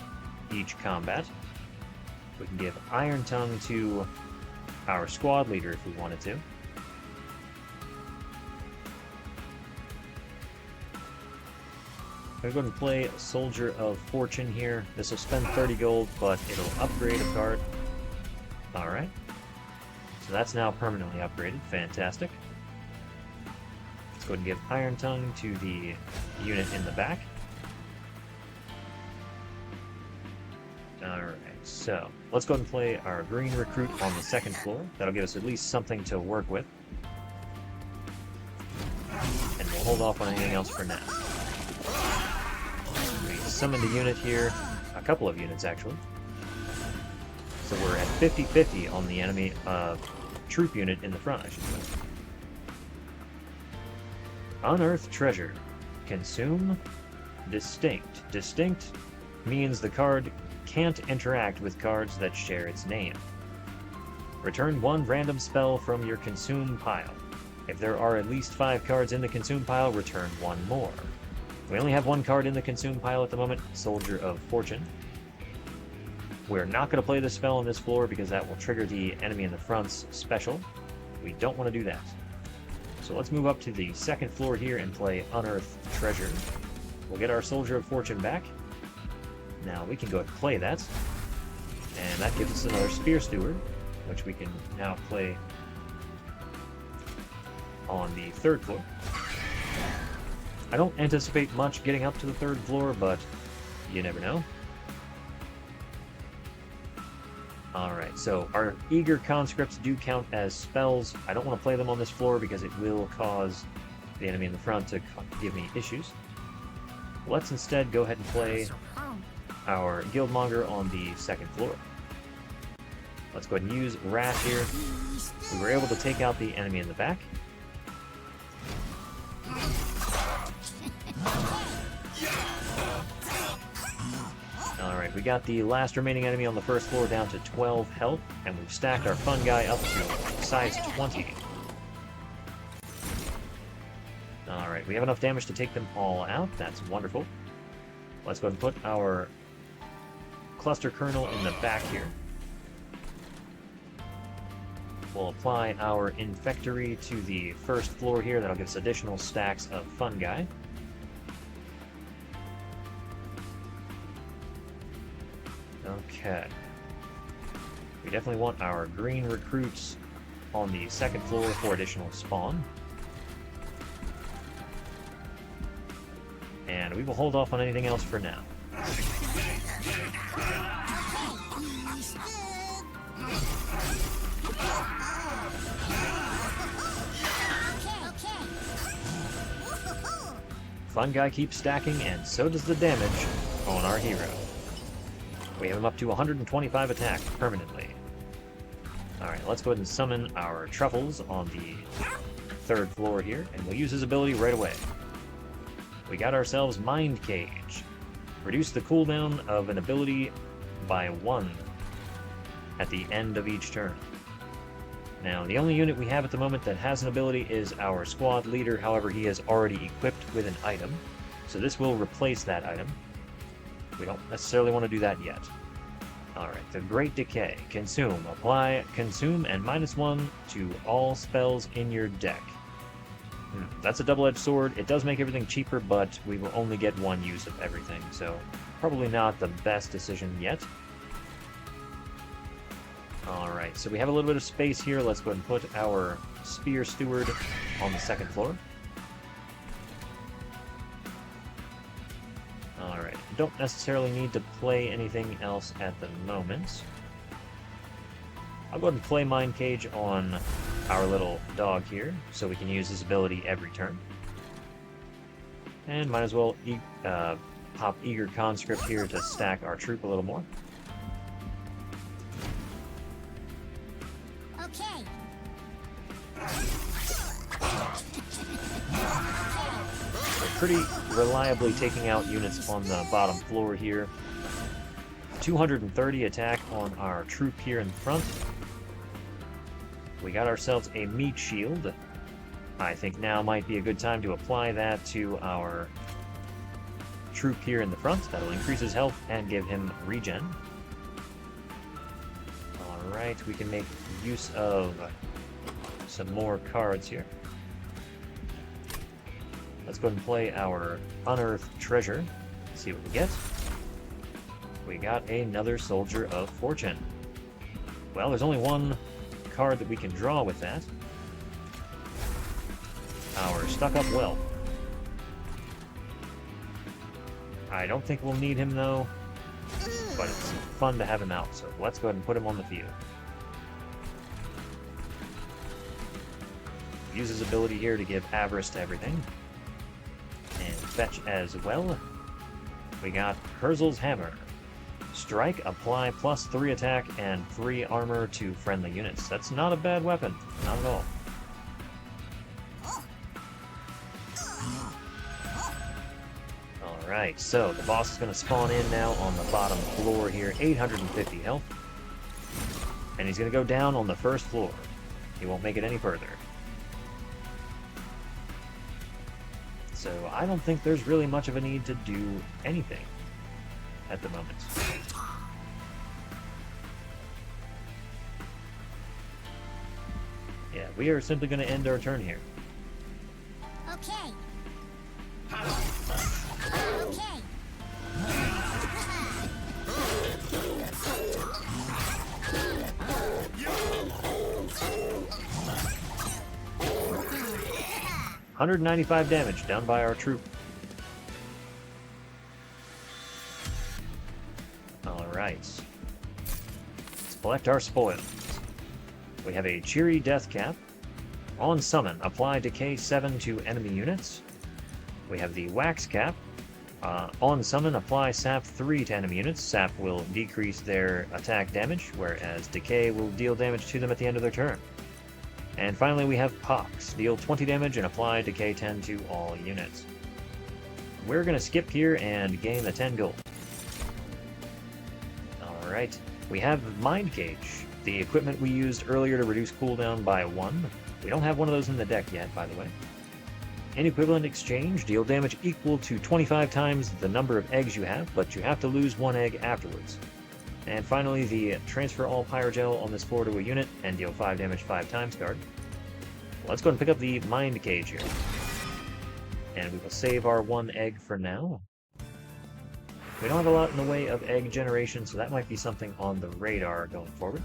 S1: each combat. We can give Iron Tongue to our squad leader if we wanted to. I'm going to go ahead and play Soldier of Fortune here. This will spend 30 gold, but it'll upgrade a card. Alright. So that's now permanently upgraded. Fantastic. Let's go ahead and give Iron Tongue to the unit in the back. Alright, so let's go ahead and play our Green Recruit on the second floor. That'll give us at least something to work with. And we'll hold off on anything else for now. We summoned a unit here, a couple of units actually. So we're at 50-50 on the enemy troop unit in the front, I should say. Unearth treasure. Consume. Distinct. Distinct means the card can't interact with cards that share its name. Return one random spell from your consume pile. If there are at least 5 cards in the consume pile, return one more. We only have one card in the consume pile at the moment, Soldier of Fortune. We're not going to play this spell on this floor because that will trigger the enemy in the front's special. We don't want to do that. So let's move up to the second floor here and play Unearth Treasure. We'll get our Soldier of Fortune back. Now we can go ahead and play that. And that gives us another Spear Steward, which we can now play on the third floor. I don't anticipate much getting up to the third floor, but you never know. Alright, so our Eager Conscripts do count as spells. I don't want to play them on this floor because it will cause the enemy in the front to give me issues. Let's instead go ahead and play our Guildmonger on the second floor. Let's go ahead and use Wrath here. We were able to take out the enemy in the back. Alright, we got the last remaining enemy on the first floor down to 12 health, and we've stacked our fun guy up to size 20. Alright, we have enough damage to take them all out. That's wonderful. Let's go ahead and put our Cluster Colonel in the back here. We'll apply our Infectory to the first floor here. That'll give us additional stacks of fun guy. Okay. We definitely want our green recruits on the second floor for additional spawn. And we will hold off on anything else for now. Fun guy keeps stacking, and so does the damage on our hero. We have him up to 125 attack permanently. Alright, let's go ahead and summon our Truffles on the third floor here, and we'll use his ability right away. We got ourselves Mind Cage. Reduce the cooldown of an ability by 1 at the end of each turn. Now, the only unit we have at the moment that has an ability is our squad leader. However, he is already equipped with an item, so this will replace that item. We don't necessarily want to do that yet. Alright, the Great Decay. Consume. Apply Consume and -1 to all spells in your deck. That's a double-edged sword. It does make everything cheaper, but we will only get one use of everything, so probably not the best decision yet. Alright, so we have a little bit of space here. Let's go ahead and put our Spear Steward on the second floor. Alright, don't necessarily need to play anything else at the moment. I'll go ahead and play Mind Cage on our little dog here, so we can use his ability every turn. And might as well pop Eager Conscript here to stack our troop a little more.
S2: Okay.
S1: We're pretty reliably taking out units on the bottom floor here. 230 attack on our troop here in the front. We got ourselves a meat shield. I think now might be a good time to apply that to our troop here in the front. That'll increase his health and give him regen. Alright, we can make use of some more cards here. Let's go ahead and play our Unearthed Treasure. See what we get. We got another Soldier of Fortune. Well, there's only one card that we can draw with that. Our Stuck-Up Well. I don't think we'll need him, though, but it's fun to have him out, so let's go ahead and put him on the field. Use his ability here to give Avarice to everything. And fetch as well. We got Herzl's Hammer. Strike, apply +3 attack and 3 armor to friendly units. That's not a bad weapon. Not at all. Alright, so the boss is going to spawn in now on the bottom floor here. 850 health. And he's going to go down on the first floor. He won't make it any further. So I don't think there's really much of a need to do anything at the moment. Yeah, we are simply going to end our turn here.
S2: Okay. Okay.
S1: 195 damage done by our troop. Alright. Let's collect our spoils. We have a Cheery Death Cap. On summon, apply Decay 7 to enemy units. We have the Wax Cap. On summon, apply Sap 3 to enemy units. Sap will decrease their attack damage, whereas Decay will deal damage to them at the end of their turn. And finally we have Pox. Deal 20 damage and apply Decay 10 to all units. We're going to skip here and gain the 10 gold. Alright, we have Mind Cage, the equipment we used earlier to reduce cooldown by 1. We don't have one of those in the deck yet, by the way. In equivalent exchange, deal damage equal to 25 times the number of eggs you have, but you have to lose 1 egg afterwards. And finally, the Transfer All Pyrogel on this floor to a unit and deal 5 damage 5 times card. Let's go and pick up the Mind Cage here. And we will save our 1 egg for now. We don't have a lot in the way of egg generation, so that might be something on the radar going forward.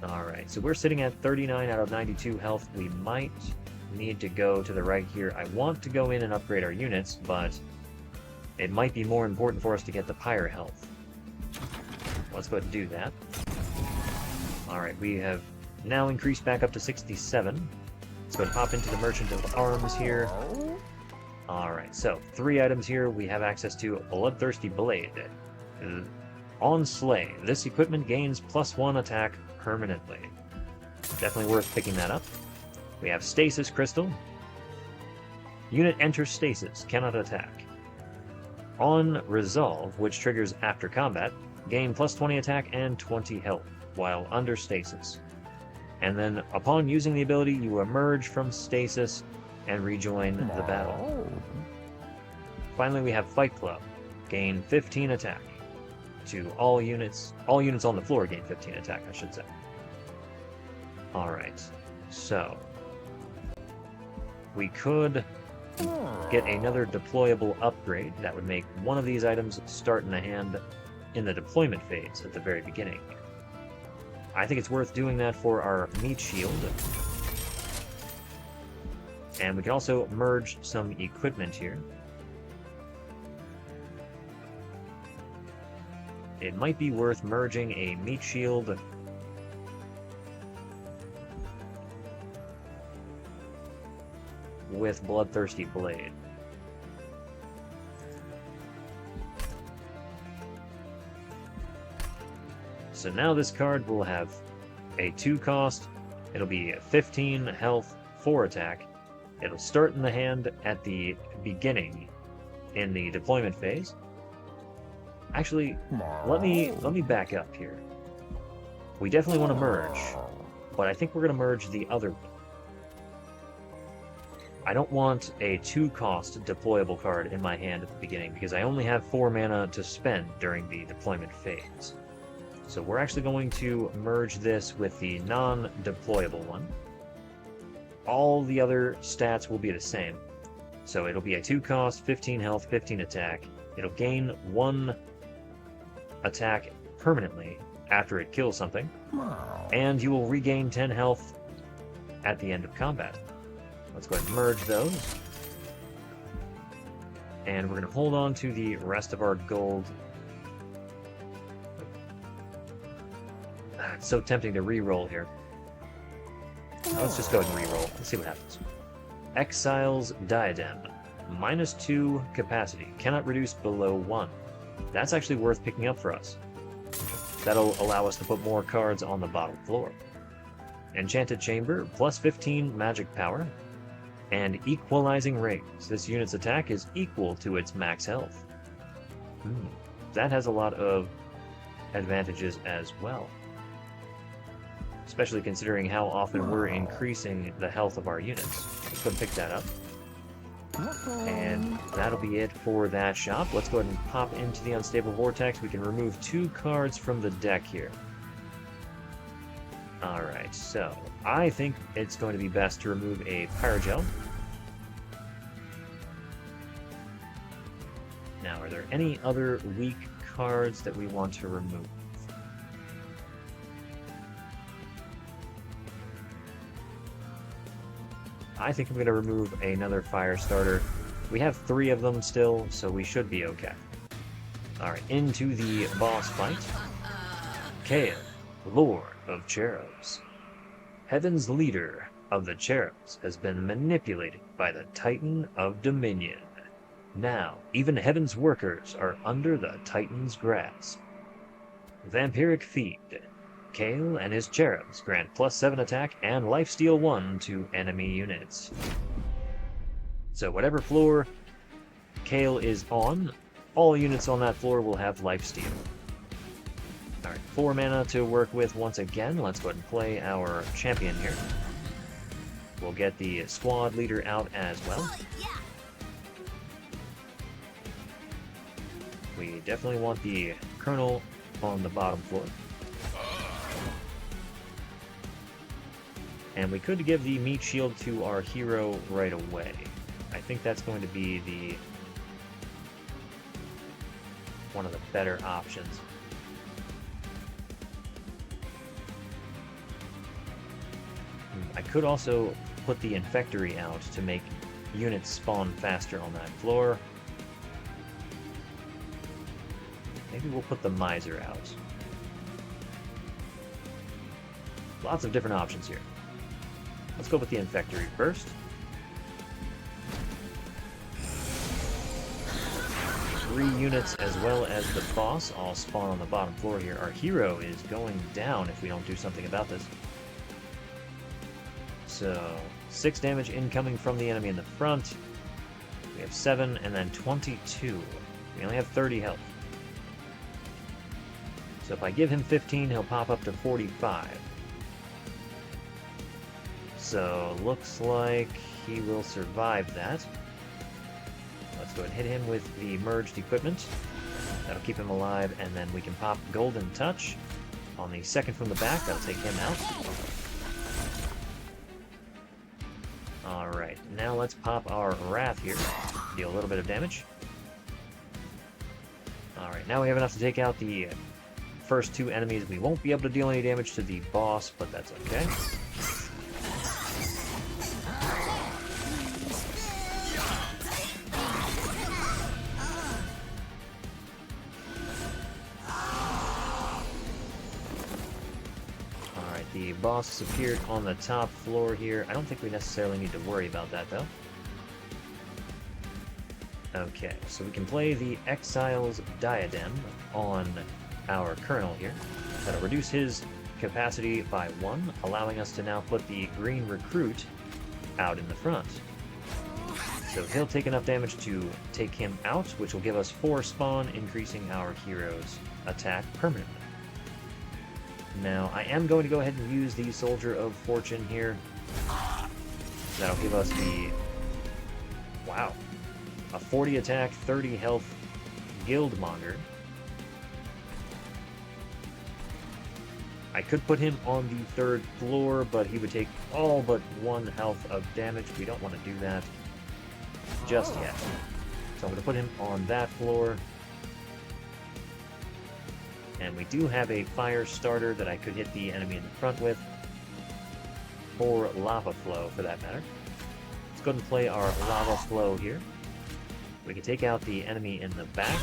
S1: Alright, so we're sitting at 39 out of 92 health. We might need to go to the right here. I want to go in and upgrade our units, but it might be more important for us to get the Pyre health. Let's go ahead and do that. Alright, we have now increased back up to 67. Let's go and pop into the Merchant of Arms here. Alright, so 3 items here. We have access to Bloodthirsty Blade. On Slay, this equipment gains +1 attack permanently. Definitely worth picking that up. We have Stasis Crystal. Unit enters stasis, cannot attack. On Resolve, which triggers after combat, gain +20 attack and 20 health while under stasis. And then upon using the ability, you emerge from stasis and rejoin the battle. Finally, we have Fight Club. Gain 15 attack to all units. All units on the floor gain 15 attack, I should say. Alright, so we could get another deployable upgrade that would make one of these items start in the hand in the deployment phase at the very beginning. I think it's worth doing that for our Meat Shield. And we can also merge some equipment here. It might be worth merging a Meat Shield with Bloodthirsty Blade. So now this card will have a 2 cost, it'll be 15 health, 4 attack, it'll start in the hand at the beginning in the deployment phase. Actually, let me back up here. We definitely want to merge, but I think we're going to merge the other one. I don't want a 2-cost deployable card in my hand at the beginning because I only have 4 mana to spend during the deployment phase. So we're actually going to merge this with the non-deployable one. all the other stats will be the same. So it'll be a 2 cost, 15 health, 15 attack. It'll gain 1 attack permanently after it kills something, and you will regain 10 health at the end of combat. Let's go ahead and merge those. And we're going to hold on to the rest of our gold. It's so tempting to re-roll here. Let's just go ahead and re-roll. Let's see what happens. Exile's Diadem. -2 capacity. Cannot reduce below 1. That's actually worth picking up for us. That'll allow us to put more cards on the bottom floor. Enchanted Chamber, +15 magic power, and Equalizing Rays. This unit's attack is equal to its max health. That has a lot of advantages as well. Especially considering how often we're increasing the health of our units. Let's go and pick that up. And that'll be it for that shop. Let's go ahead and pop into the Unstable Vortex. We can remove 2 cards from the deck here. Alright, so I think it's going to be best to remove a Pyrogel. Now, are there any other weak cards that we want to remove? I think I'm going to remove another fire starter. We have 3 of them still, so we should be okay. Alright, into the boss fight. Kael, Lord of Cherubs. Heaven's leader of the Cherubs has been manipulated by the Titan of Dominion. Now, even Heaven's workers are under the Titan's grasp. Vampiric Feed. Kael and his Cherubs grant +7 attack and lifesteal 1 to enemy units. So whatever floor Kael is on, all units on that floor will have lifesteal. Alright, 4 mana to work with once again. Let's go ahead and play our champion here. We'll get the squad leader out as well. We definitely want the colonel on the bottom floor. And we could give the meat shield to our hero right away. I think that's going to be one of the better options. I could also put the Infectory out to make units spawn faster on that floor. Maybe we'll put the Miser out. Lots of different options here. Let's go with the Infectory first. 3 units as well as the boss all spawn on the bottom floor here. Our hero is going down if we don't do something about this. So, 6 damage incoming from the enemy in the front. We have 7 and then 22. We only have 30 health. So if I give him 15, he'll pop up to 45. So, looks like he will survive that. Let's go ahead and hit him with the merged equipment. That'll keep him alive, and then we can pop Golden Touch on the second from the back. That'll take him out. Alright, now let's pop our Wrath here. Deal a little bit of damage. Alright, now we have enough to take out the first 2 enemies. We won't be able to deal any damage to the boss, but that's okay. The boss has appeared on the top floor here. I don't think we necessarily need to worry about that, though. Okay, so we can play the Exile's Diadem on our Colonel here. That'll reduce his capacity by 1, allowing us to now put the Green Recruit out in the front. So he'll take enough damage to take him out, which will give us 4 spawn, increasing our hero's attack permanently. Now, I am going to go ahead and use the Soldier of Fortune here. That'll give us the... wow. A 40 attack, 30 health Guildmonger. I could put him on the third floor, but he would take all but 1 health of damage. We don't want to do that just yet. So I'm going to put him on that floor. And we do have a fire starter that I could hit the enemy in the front with. Or lava flow, for that matter. Let's go ahead and play our lava flow here. We can take out the enemy in the back.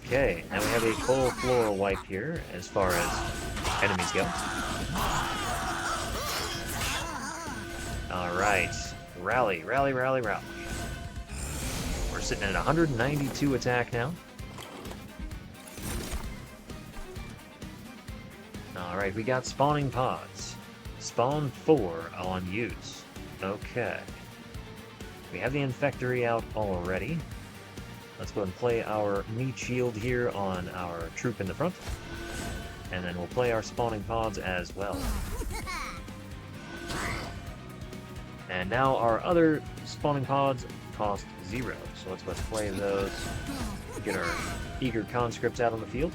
S1: Okay, now we have a full floor wipe here as far as enemies go. Alright, rally, rally, rally, rally. We're sitting at 192 attack now. Alright, we got spawning pods. Spawn 4 on use. Okay. We have the infectory out already. Let's go ahead and play our meat shield here on our troop in the front. And then we'll play our spawning pods as well. And now our other spawning pods cost 0. So let's go ahead and play those. Get our eager conscripts out on the field.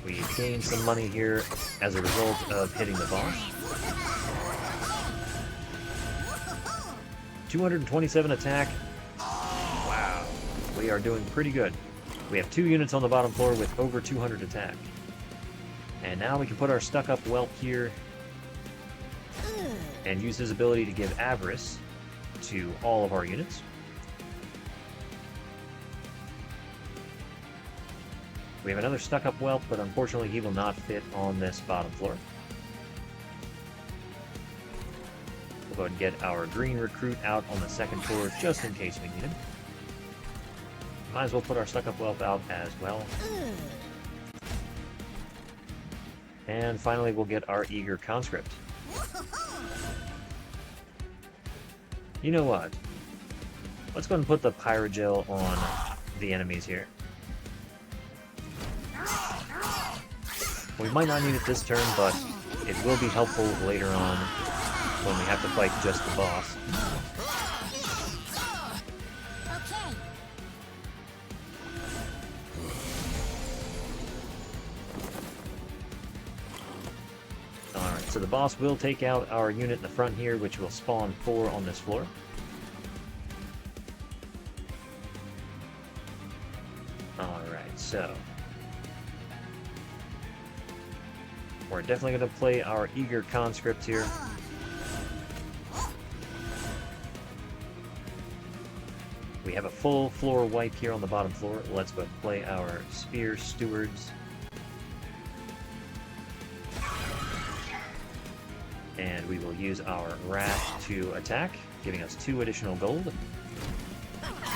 S1: We gained some money here as a result of hitting the boss. 227 attack. Wow. We are doing pretty good. We have 2 units on the bottom floor with over 200 attack. And now we can put our stuck-up whelp here and use his ability to give avarice to all of our units. We have another stuck-up whelp, but unfortunately he will not fit on this bottom floor. We'll go ahead and get our green recruit out on the second floor just in case we need him. Might as well put our stuck-up whelp out as well. And finally we'll get our eager conscript. You know what? Let's go ahead and put the pyrogel on the enemies here. We might not need it this turn, but it will be helpful later on when we have to fight just the boss.
S2: Okay.
S1: Alright, so the boss will take out our unit in the front here, which will spawn 4 on this floor. Alright, so we're definitely going to play our eager conscript here. We have a full floor wipe here on the bottom floor. Let's go play our spear stewards. And we will use our wrath to attack, giving us 2 additional gold.
S2: Okay.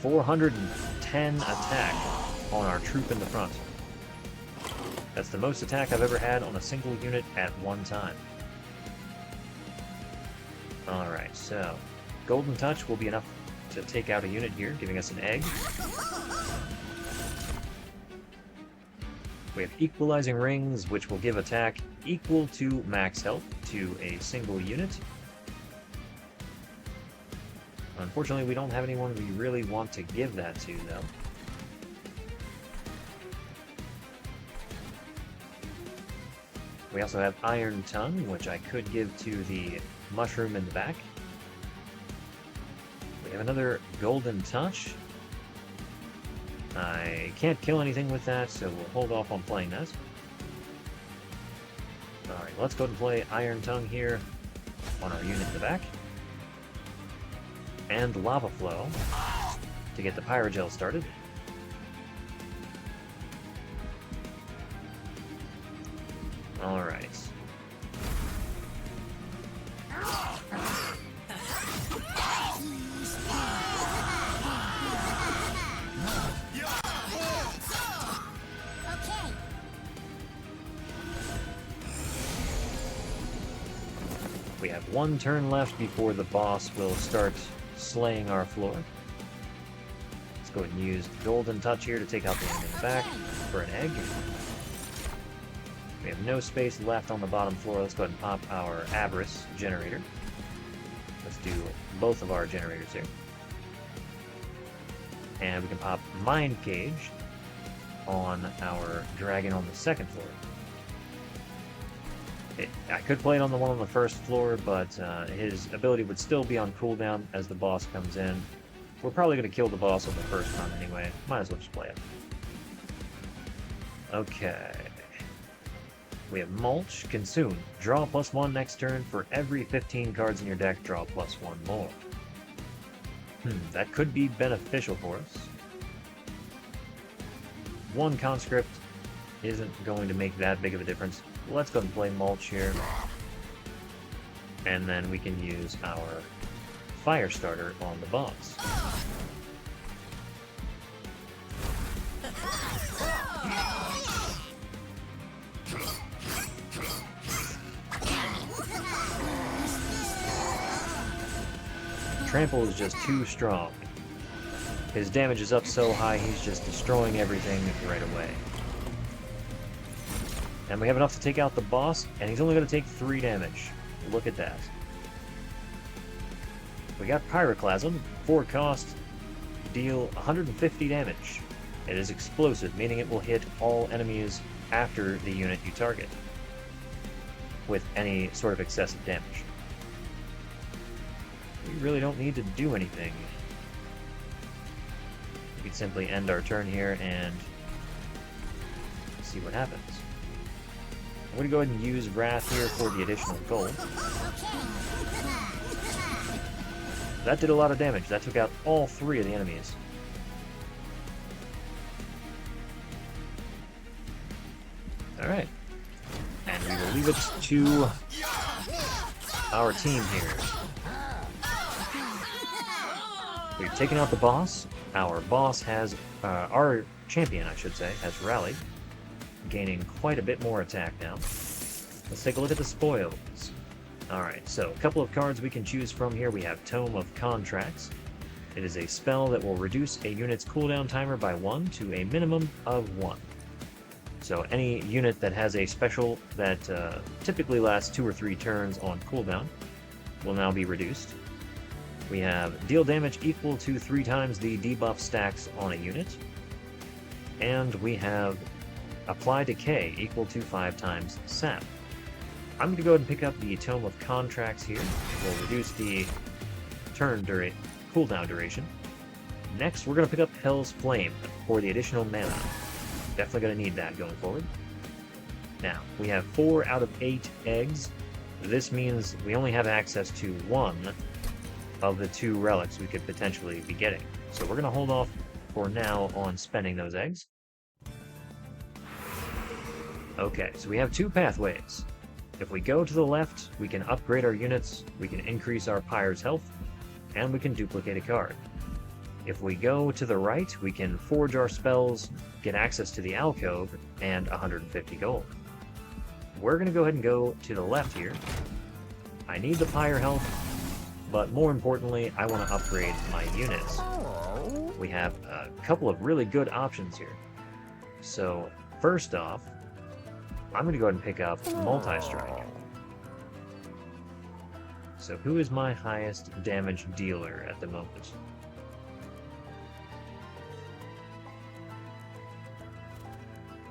S1: 410 attack on our troop in the front. That's the most attack I've ever had on a single unit at one time. Alright, so Golden Touch will be enough to take out a unit here, giving us an egg. We have Equalizing Rings, which will give attack equal to max health to a single unit. Unfortunately, we don't have anyone we really want to give that to, though. We also have Iron Tongue, which I could give to the mushroom in the back. We have another Golden Touch. I can't kill anything with that, so we'll hold off on playing that. Alright, let's go and play Iron Tongue here on our unit in the back. And Lava Flow to get the Pyrogel started. Alright.
S2: Okay.
S1: We have 1 turn left before the boss will start slaying our floor. Let's go ahead and use Golden Touch here to take out the enemy in the back for an egg. We have no space left on the bottom floor. Let's go ahead and pop our Avarice generator. Let's do both of our generators here. And we can pop Mind Cage on our dragon on the second floor. I could play it on the one on the first floor, but his ability would still be on cooldown as the boss comes in. We're probably going to kill the boss on the first run anyway. Might as well just play it. Okay. We have Mulch, Consume. Draw +1 next turn. For every 15 cards in your deck, draw +1 more. That could be beneficial for us. One Conscript isn't going to make that big of a difference. Let's go and play Mulch here. And then we can use our Fire Starter on the boss. Trample is just too strong. His damage is up so high, he's just destroying everything right away. And we have enough to take out the boss, and he's only going to take 3 damage. Look at that. We got Pyroclasm, 4 cost, deal 150 damage. It is explosive, meaning it will hit all enemies after the unit you target, with any sort of excessive damage. We really don't need to do anything. We can simply end our turn here and see what happens. I'm going to go ahead and use Wrath here for the additional gold. That did a lot of damage. That took out all 3 of the enemies. Alright. And we will leave it to our team here. We've taken out the boss. Our boss has, our champion, I should say, has rallied, gaining quite a bit more attack now. Let's take a look at the spoils. Alright, so a couple of cards we can choose from here. We have Tome of Contracts. It is a spell that will reduce a unit's cooldown timer by 1 to a minimum of 1. So any unit that has a special that typically lasts 2 or 3 turns on cooldown will now be reduced. We have deal damage equal to 3 times the debuff stacks on a unit. And we have apply decay equal to 5 times sap. I'm going to go ahead and pick up the Tome of Contracts here. We'll reduce the cooldown duration. Next, we're going to pick up Hell's Flame for the additional mana. Definitely going to need that going forward. Now, we have 4 out of 8 eggs. This means we only have access to 1 of the 2 relics we could potentially be getting. So we're going to hold off for now on spending those eggs. Okay, so we have 2 pathways. If we go to the left, we can upgrade our units, we can increase our Pyre's health, and we can duplicate a card. If we go to the right, we can forge our spells, get access to the alcove, and 150 gold. We're going to go ahead and go to the left here. I need the Pyre health, but more importantly, I want to upgrade my units. We have a couple of really good options here. So, first off, I'm going to go ahead and pick up Multi-Strike. So who is my highest damage dealer at the moment?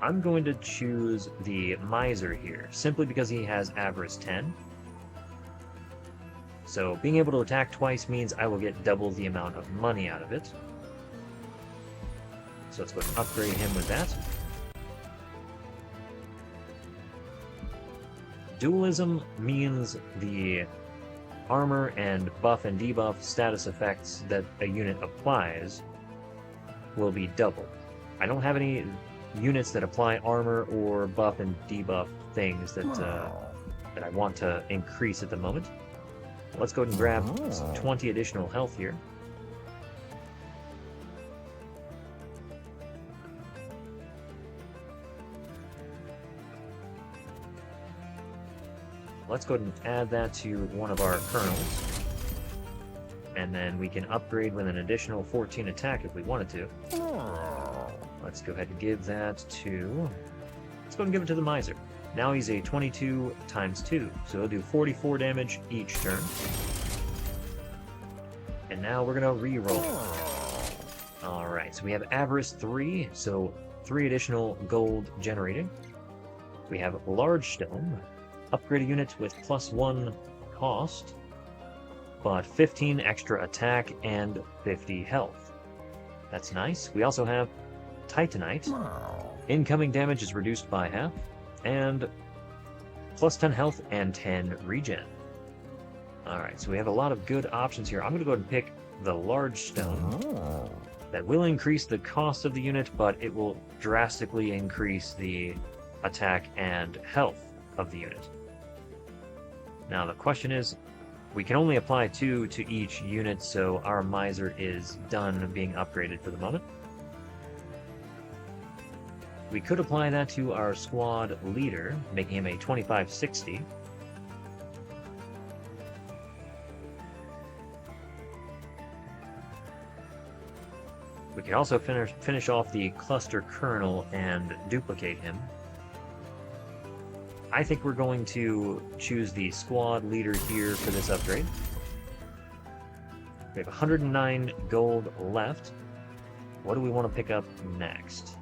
S1: I'm going to choose the Miser here, simply because he has Avarice 10. So being able to attack twice means I will get double the amount of money out of it. So let's go ahead and upgrade him with that. Dualism means the armor and buff and debuff status effects that a unit applies will be double. I don't have any units that apply armor or buff and debuff things that I want to increase at the moment. Let's go ahead and grab some 20 additional health here. Let's go ahead and add that to one of our kernels. And then we can upgrade with an additional 14 attack if we wanted to. Let's go ahead and give that to... Let's go ahead and give it to the Miser. Now he's a 22 times 2, so he'll do 44 damage each turn. And now we're going to re-roll. Alright, so we have Avarice 3, so 3 additional gold generated. We have Large Stone, upgrade a unit with +1 cost, but 15 extra attack and 50 health. That's nice. We also have Titanite. Incoming damage is reduced by half, and +10 health and 10 regen. Alright, so we have a lot of good options here. I'm going to go ahead and pick the Large Stone. That will increase the cost of the unit, but it will drastically increase the attack and health of the unit. Now the question is, we can only apply 2 to each unit, so our Miser is done being upgraded for the moment. We could apply that to our squad leader, making him a 2560. We can also finish off the cluster colonel and duplicate him. I think we're going to choose the squad leader here for this upgrade. We have 109 gold left. What do we want to pick up next?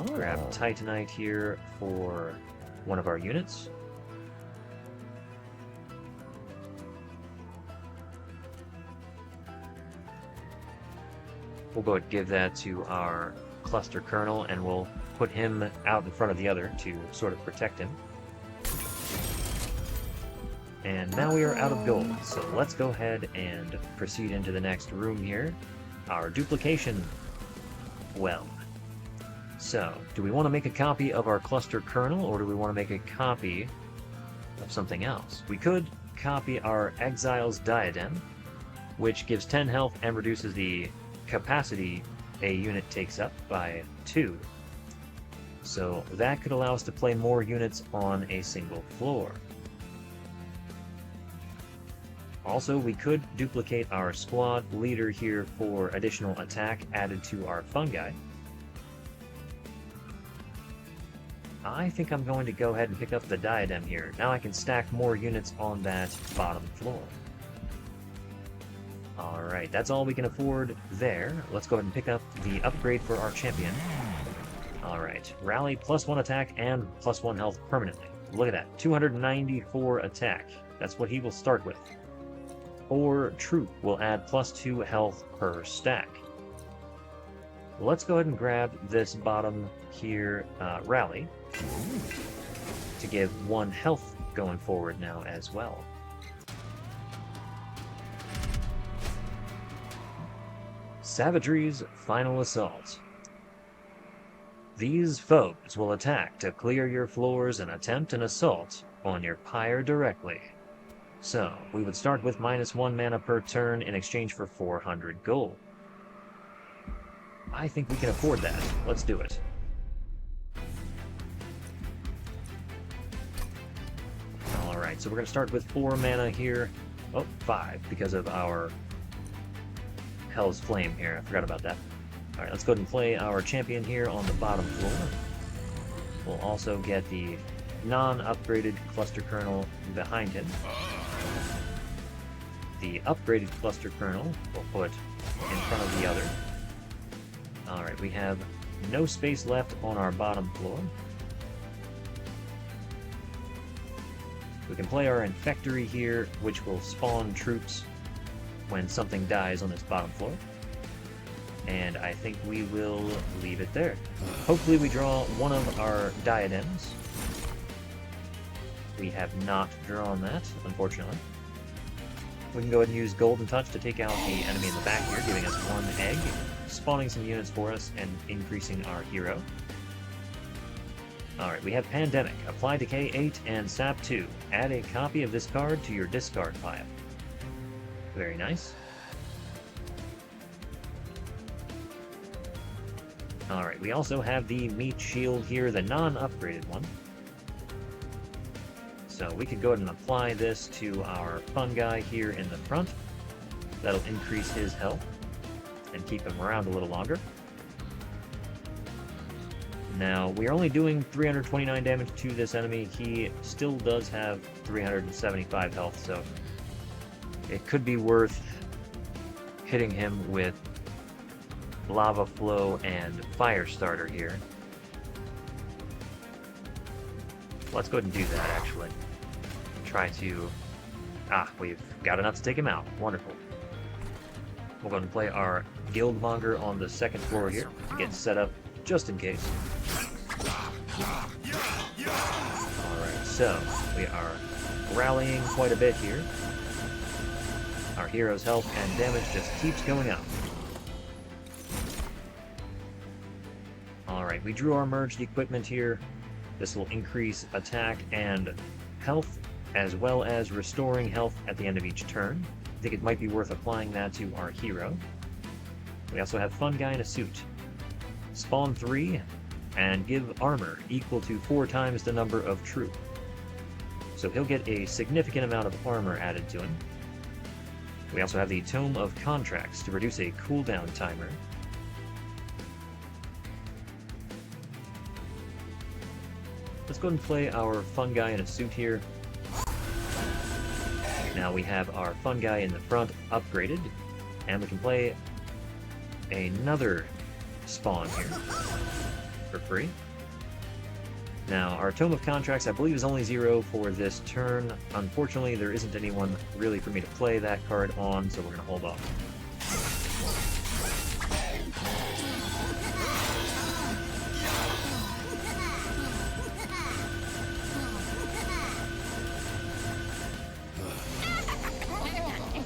S1: Grab Titanite here for one of our units. We'll go ahead and give that to our cluster colonel, and we'll put him out in front of the other to sort of protect him. And now we are out of gold, so let's go ahead and proceed into the next room here. Our duplication well. So, do we want to make a copy of our cluster colonel, or do we want to make a copy of something else? We could copy our Exile's Diadem, which gives 10 health and reduces the capacity a unit takes up by 2. So that could allow us to play more units on a single floor. Also, we could duplicate our squad leader here for additional attack added to our fungi. I think I'm going to go ahead and pick up the diadem here. Now I can stack more units on that bottom floor. Alright, that's all we can afford there. Let's go ahead and pick up the upgrade for our champion. Alright, rally +1 attack and +1 health permanently. Look at that, 294 attack. That's what he will start with. Or Troop will add +2 health per stack. Let's go ahead and grab this bottom here, rally, to give 1 health going forward now as well. Savagery's Final Assault. These foes will attack to clear your floors and attempt an assault on your pyre directly. So, we would start with -1 mana per turn in exchange for 400 gold. I think we can afford that. Let's do it. Alright, so we're going to start with 4 mana here. Oh, 5, because of our Hell's Flame here. I forgot about that. Alright, let's go ahead and play our champion here on the bottom floor. We'll also get the non-upgraded cluster kernel behind him. The upgraded cluster kernel we'll put in front of the other. Alright, we have no space left on our bottom floor. We can play our Infectory here, which will spawn troops when something dies on this bottom floor. And I think we will leave it there. Hopefully we draw one of our diadems. We have not drawn that, unfortunately. We can go ahead and use Golden Touch to take out the enemy in the back here, giving us 1 egg, spawning some units for us, and increasing our hero. Alright, we have Pandemic. Apply Decay 8 and Sap 2. Add a copy of this card to your discard pile. Very nice. Alright, we also have the Meat Shield here, the non-upgraded one. So we could go ahead and apply this to our fungi here in the front. That'll increase his health. and keep him around a little longer. Now, we are only doing 329 damage to this enemy. He still does have 375 health, so it could be worth hitting him with Lava Flow and Fire Starter here. Let's go ahead and do that, actually. Try to... we've got enough to take him out. Wonderful. We'll go ahead and play our Guildmonger on the second floor here to get set up just in case. Alright, so we are rallying quite a bit here. Our hero's health and damage just keeps going up. Alright, we drew our merged equipment here. This will increase attack and health, as well as restoring health at the end of each turn. I think it might be worth applying that to our hero. We also have Fun Guy in a suit. Spawn 3 and give armor equal to 4 times the number of troop. So he'll get a significant amount of armor added to him. We also have the Tome of Contracts to reduce a cooldown timer. Let's go ahead and play our Fun Guy in a suit here. Now we have our Fun Guy in the front upgraded, and we can play another spawn here for free. Now, our Tome of Contracts, I believe, is only 0 for this turn. Unfortunately, there isn't anyone really for me to play that card on, so we're going to hold off.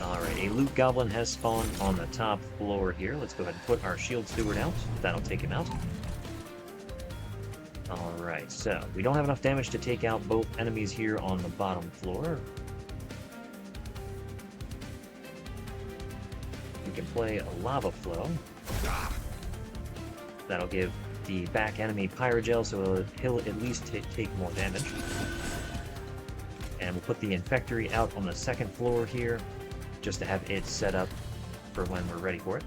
S1: Alright, a Loot Goblin has spawned on the top floor here. Let's go ahead and put our Shield Steward out. That'll take him out. Alright, so we don't have enough damage to take out both enemies here on the bottom floor. We can play a Lava Flow. That'll give the back enemy Pyrogel, so he'll at least take more damage. And we'll put the Infectory out on the second floor here, just to have it set up for when we're ready for it.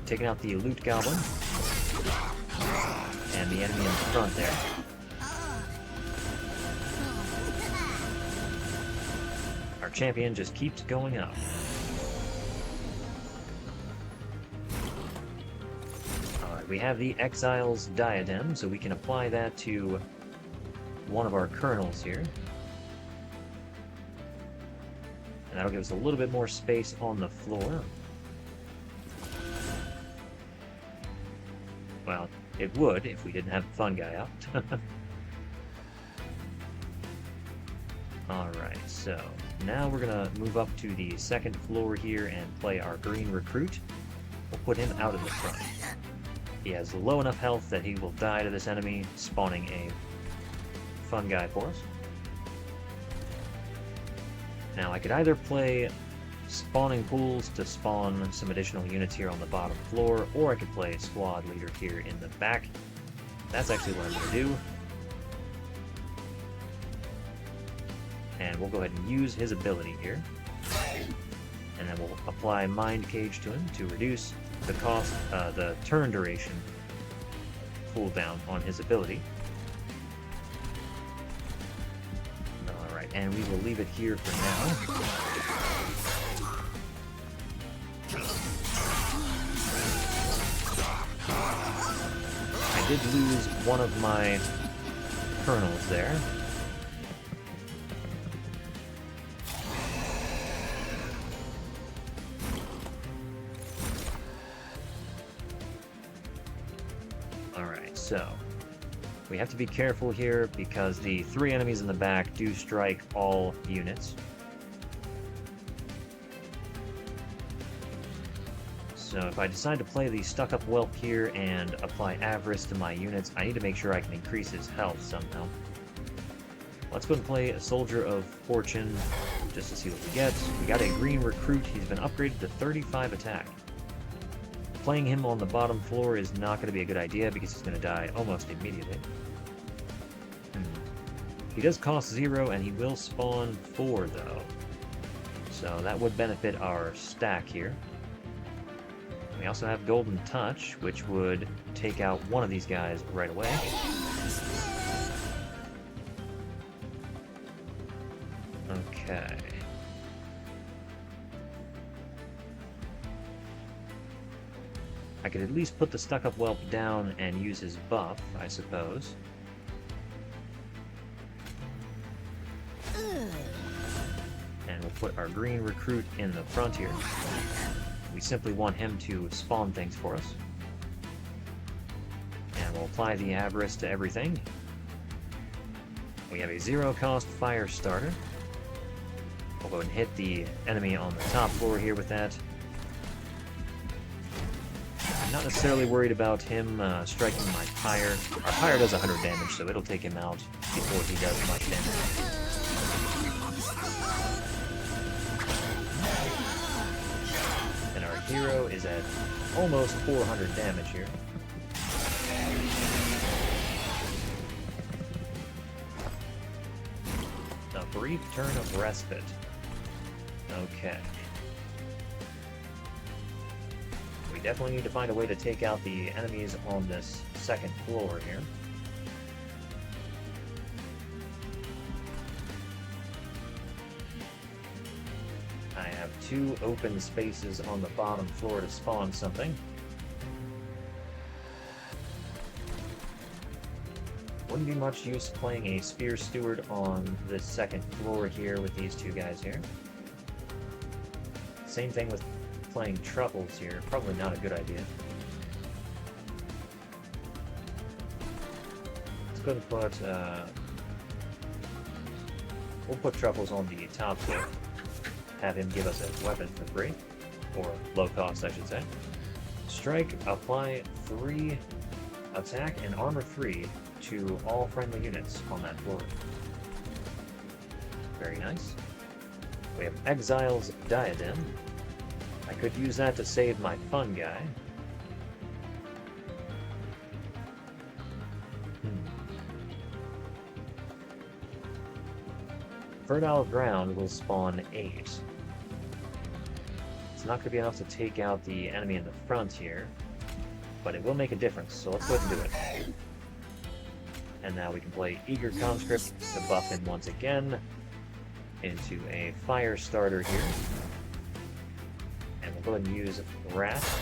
S1: Taking out the Loot Goblin. And the enemy in the front there. Our champion just keeps going up. Alright, we have the Exile's Diadem, so we can apply that to one of our Colonels here. And that'll give us a little bit more space on the floor. Well, it would if we didn't have the Fun Guy out. Alright, so now we're going to move up to the second floor here and play our Green Recruit. We'll put him out in the front. He has low enough health that he will die to this enemy, spawning a Fun Guy for us. Now, I could either play spawning pools to spawn some additional units here on the bottom floor, or I could play Squad Leader here in the back. That's actually what I'm going to do. And we'll go ahead and use his ability here. And then we'll apply Mind Cage to him to reduce the cost, the turn duration cooldown on his ability. Alright, and we will leave it here for now. I did lose one of my Colonels there. Alright, so we have to be careful here because the 3 enemies in the back do strike all units. So if I decide to play the Stuck-Up Whelp here and apply Avarice to my units, I need to make sure I can increase his health somehow. Let's go and play a Soldier of Fortune just to see what we get. We got a Green Recruit. He's been upgraded to 35 attack. Playing him on the bottom floor is not going to be a good idea because he's going to die almost immediately. He does cost 0 and he will spawn 4 though. So that would benefit our stack here. We also have Golden Touch, which would take out one of these guys right away. Okay. I could at least put the stuck-up whelp down and use his buff, I suppose. And we'll put our green recruit in the front here. We simply want him to spawn things for us. And we'll apply the Avarice to everything. We have a zero-cost fire starter. We'll go and hit the enemy on the top floor here with that. I'm not necessarily worried about him striking my pyre. Our pyre does 100 damage, so it'll take him out before he does much damage. And our hero is at almost 400 damage here. A brief turn of respite. Okay. We definitely need to find a way to take out the enemies on this second floor here. I have 2 open spaces on the bottom floor to spawn something. Wouldn't be much use playing a Spear Steward on the second floor here with these 2 guys here. Same thing with playing Truffles here. Probably not a good idea. Let's go and put... we'll put Truffles on the top floor. Have him give us a weapon for free. Or low cost, I should say. Strike, apply 3 attack and armor 3 to all friendly units on that floor. Very nice. We have Exile's Diadem. I could use that to save my fun guy. Fertile Ground will spawn 8. It's not going to be enough to take out the enemy in the front here, but it will make a difference, so let's go ahead and do it. And now we can play Eager Conscript to buff him once again into a fire starter here. And we'll go ahead and use Wrath.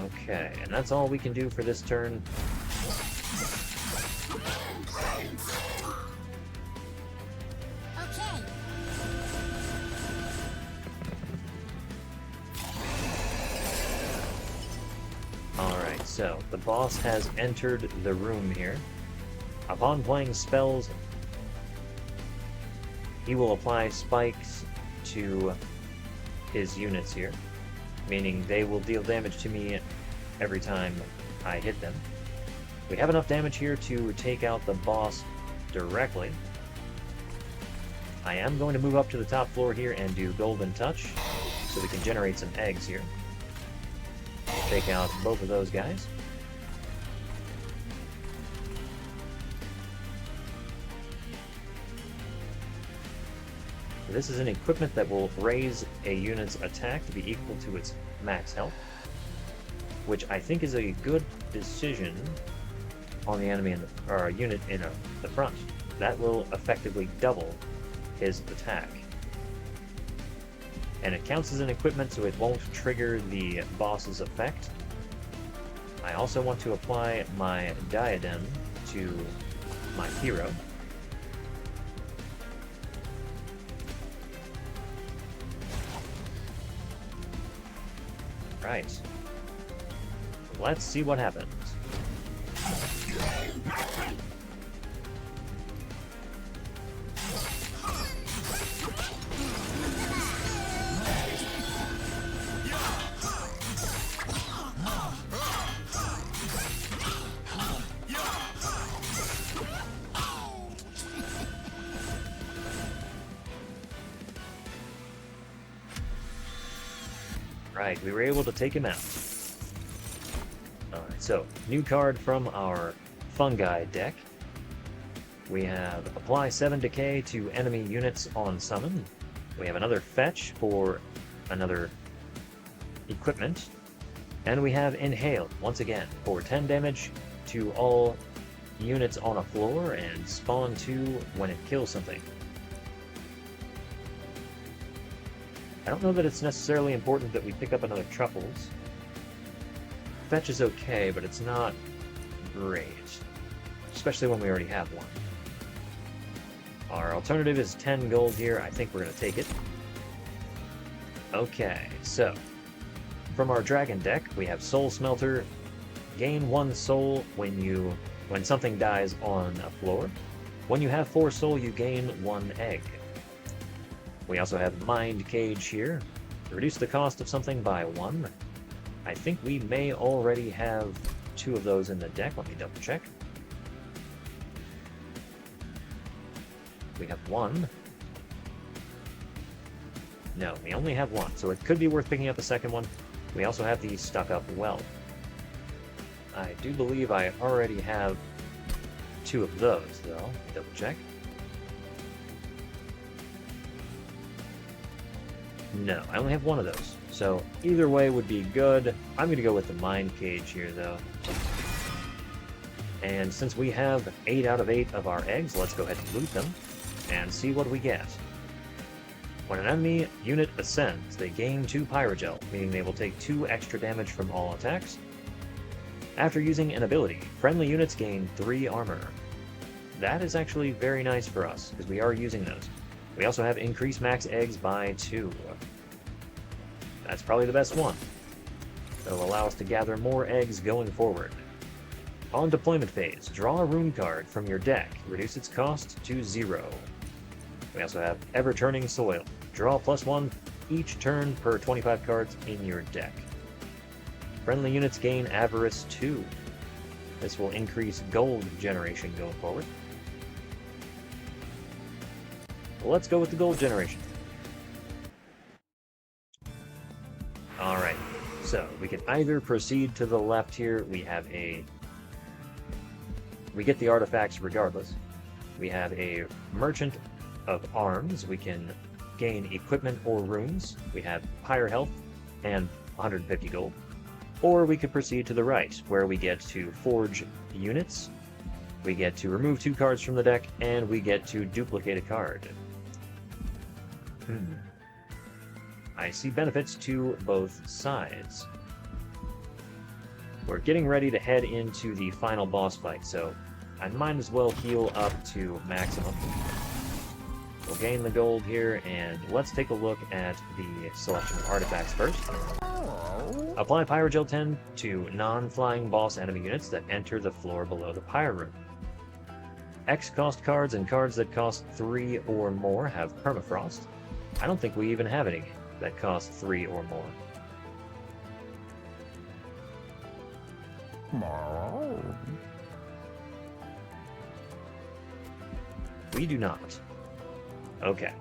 S1: Okay, and that's all we can do for this turn.
S2: Okay.
S1: Alright, so the boss has entered the room here. Upon playing spells, he will apply spikes to his units here, meaning they will deal damage to me every time I hit them. We have enough damage here to take out the boss directly. I am going to move up to the top floor here and do Golden Touch, so we can generate some eggs here. Take out both of those guys. This is an equipment that will raise a unit's attack to be equal to its max health, which I think is a good decision on the enemy in the, or a unit in the front. That will effectively double his attack. And it counts as an equipment, so it won't trigger the boss's effect. I also want to apply my diadem to my hero. Right. Let's see what happens. Right, we were able to take him out. Alright, so, new card from our Fungi deck. We have apply 7 decay to enemy units on summon. We have another fetch for another equipment. And we have inhale, once again, for 10 damage to all units on a floor and spawn 2 when it kills something. I don't know that it's necessarily important that we pick up another Truffles. Fetch is okay, but it's not great. Especially when we already have one. Our alternative is 10 gold here. I think we're going to take it. Okay, so from our dragon deck, we have Soul Smelter. Gain 1 soul when something dies on a floor. When you have 4 soul, you gain 1 egg. We also have Mind Cage here to reduce the cost of something by 1. I think we may already have 2 of those in the deck. Let me double check. We have 1. No, we only have 1, so it could be worth picking up a second one. We also have the Stuck Up Well. I do believe I already have 2 of those, though. Double check. No, I only have 1 of those. So either way would be good. I'm going to go with the Mind Cage here, though. And since we have 8 out of 8 of our eggs, let's go ahead and loot them and see what we get. When an enemy unit ascends, they gain 2 Pyrogel, meaning they will take 2 extra damage from all attacks. After using an ability, friendly units gain 3 armor. That is actually very nice for us, because we are using those. We also have increased max eggs by 2. That's probably the best one. It'll allow us to gather more eggs going forward. On deployment phase, draw a rune card from your deck. Reduce its cost to 0. We also have Ever-Turning Soil. Draw +1 each turn per 25 cards in your deck. Friendly units gain Avarice 2. This will increase gold generation going forward. Let's go with the gold generation. Alright, so we can either proceed to the left here. We get the artifacts regardless. We have a Merchant of Arms. We can gain equipment or runes. We have higher health and 150 gold. Or we could proceed to the right, where we get to forge units, we get to remove 2 cards from the deck, and we get to duplicate a card. I see benefits to both sides. We're getting ready to head into the final boss fight, so I might as well heal up to maximum. We'll gain the gold here, and let's take a look at the selection of artifacts first. Apply Pyrogel 10 to non-flying boss enemy units that enter the floor below the Pyre Room. X cost cards and cards that cost 3 or more have permafrost. I don't think we even have any that cost 3 or more. We do not. Okay.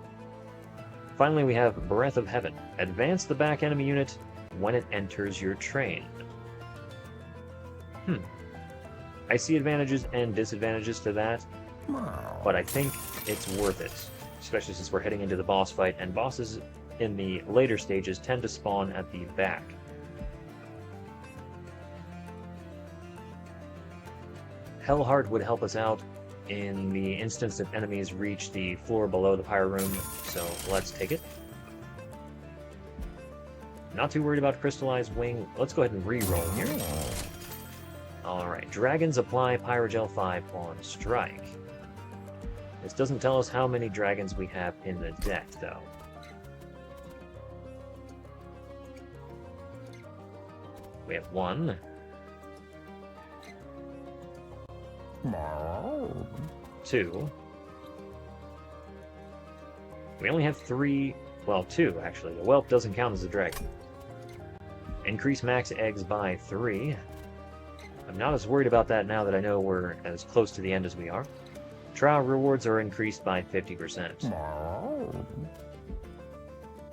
S1: Finally, we have Breath of Heaven. Advance the back enemy unit when it enters your train. I see advantages and disadvantages to that, but I think it's worth it, especially since we're heading into the boss fight, and bosses in the later stages tend to spawn at the back. Hellheart would help us out in the instance if enemies reach the floor below the Pyre Room, so let's take it. Not too worried about Crystallized Wing. Let's go ahead and re-roll here. Alright, dragons apply Pyrogel 5 on strike. This doesn't tell us how many dragons we have in the deck, though. We have 1. 2. We only have 3, well, 2 actually. The whelp doesn't count as a dragon. Increase max eggs by 3. I'm not as worried about that now that I know we're as close to the end as we are. Trial rewards are increased by 50%.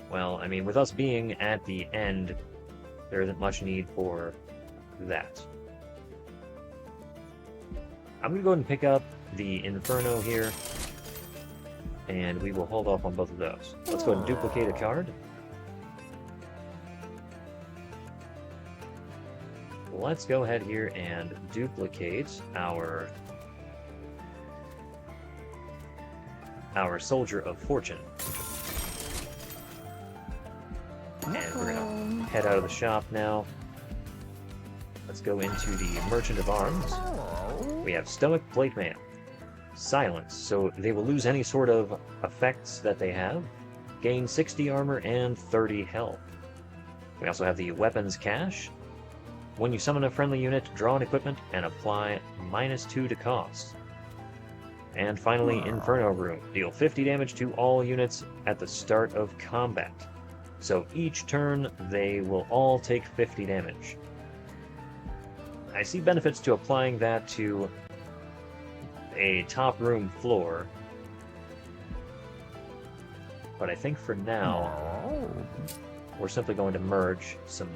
S1: Well, I mean, with us being at the end, there isn't much need for that. I'm going to go ahead and pick up the Inferno here, and we will hold off on both of those. Let's go ahead and duplicate a card. Let's go ahead here and duplicate our Soldier of Fortune. And we're gonna head out of the shop now. Let's go into the Merchant of Arms. We have Stoic Plate Mail. Silence, so they will lose any sort of effects that they have. Gain 60 armor and 30 health. We also have the Weapons Cache. When you summon a friendly unit, draw an equipment and apply -2 to cost. And finally, Inferno Room. Deal 50 damage to all units at the start of combat. So each turn, they will all take 50 damage. I see benefits to applying that to a top room floor, but I think for now, we're simply going to merge some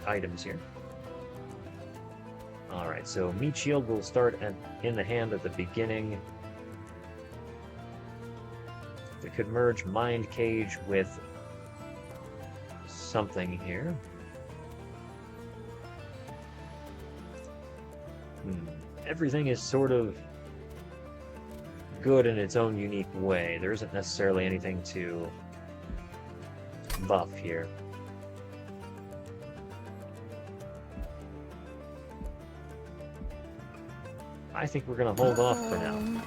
S1: items here. Alright, so Meat Shield will start in the hand at the beginning. We could merge Mind Cage with something here. Everything is sort of good in its own unique way. There isn't necessarily anything to buff here. I think we're going to hold off for now.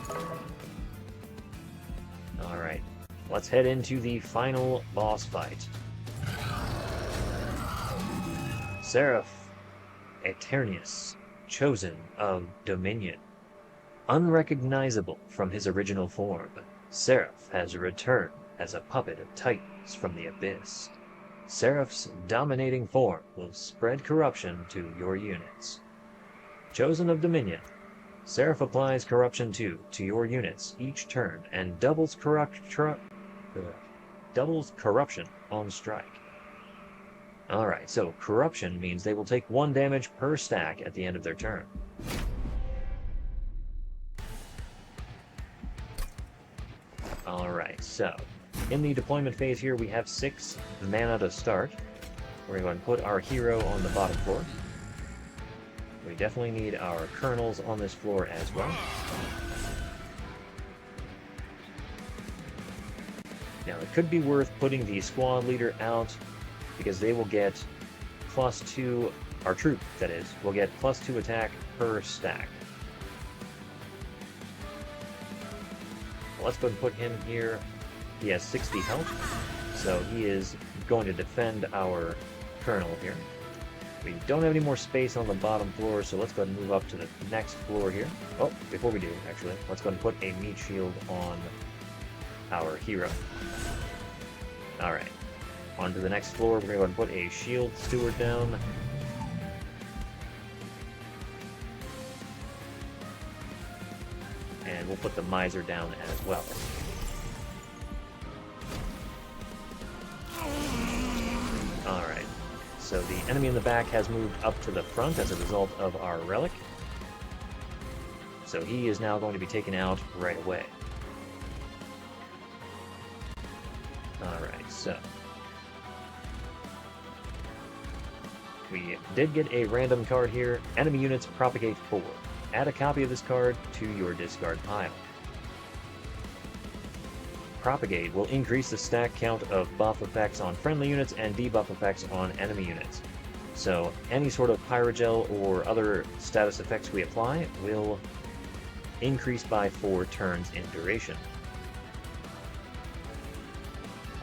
S1: Alright, let's head into the final boss fight. Seraph Eternius, chosen of Dominion. Unrecognizable from his original form, Seraph has returned as a puppet of Titans from the Abyss. Seraph's dominating form will spread corruption to your units. Chosen of Dominion, Seraph applies Corruption 2 to your units each turn and doubles corruption on strike. Alright, so Corruption means they will take 1 damage per stack at the end of their turn. Alright, so in the deployment phase here we have 6 mana to start. We're going to put our hero on the bottom floor. We definitely need our colonels on this floor as well. Now it could be worth putting the squad leader out because they will get +2, our troop that is, will get +2 attack per stack. Well, let's go and put him here. He has 60 health, so he is going to defend our colonel here. We don't have any more space on the bottom floor, so let's go ahead and move up to the next floor here. Oh, before we do, actually, let's go ahead and put a meat shield on our hero. Alright, on to the next floor. We're going to go ahead and put a shield steward down. And we'll put the miser down as well. Alright. So the enemy in the back has moved up to the front as a result of our relic. So he is now going to be taken out right away. Alright, so we did get a random card here. Enemy units propagate forward. Add a copy of this card to your discard pile. Propagate will increase the stack count of buff effects on friendly units and debuff effects on enemy units. So any sort of Pyrogel or other status effects we apply will increase by 4 turns in duration.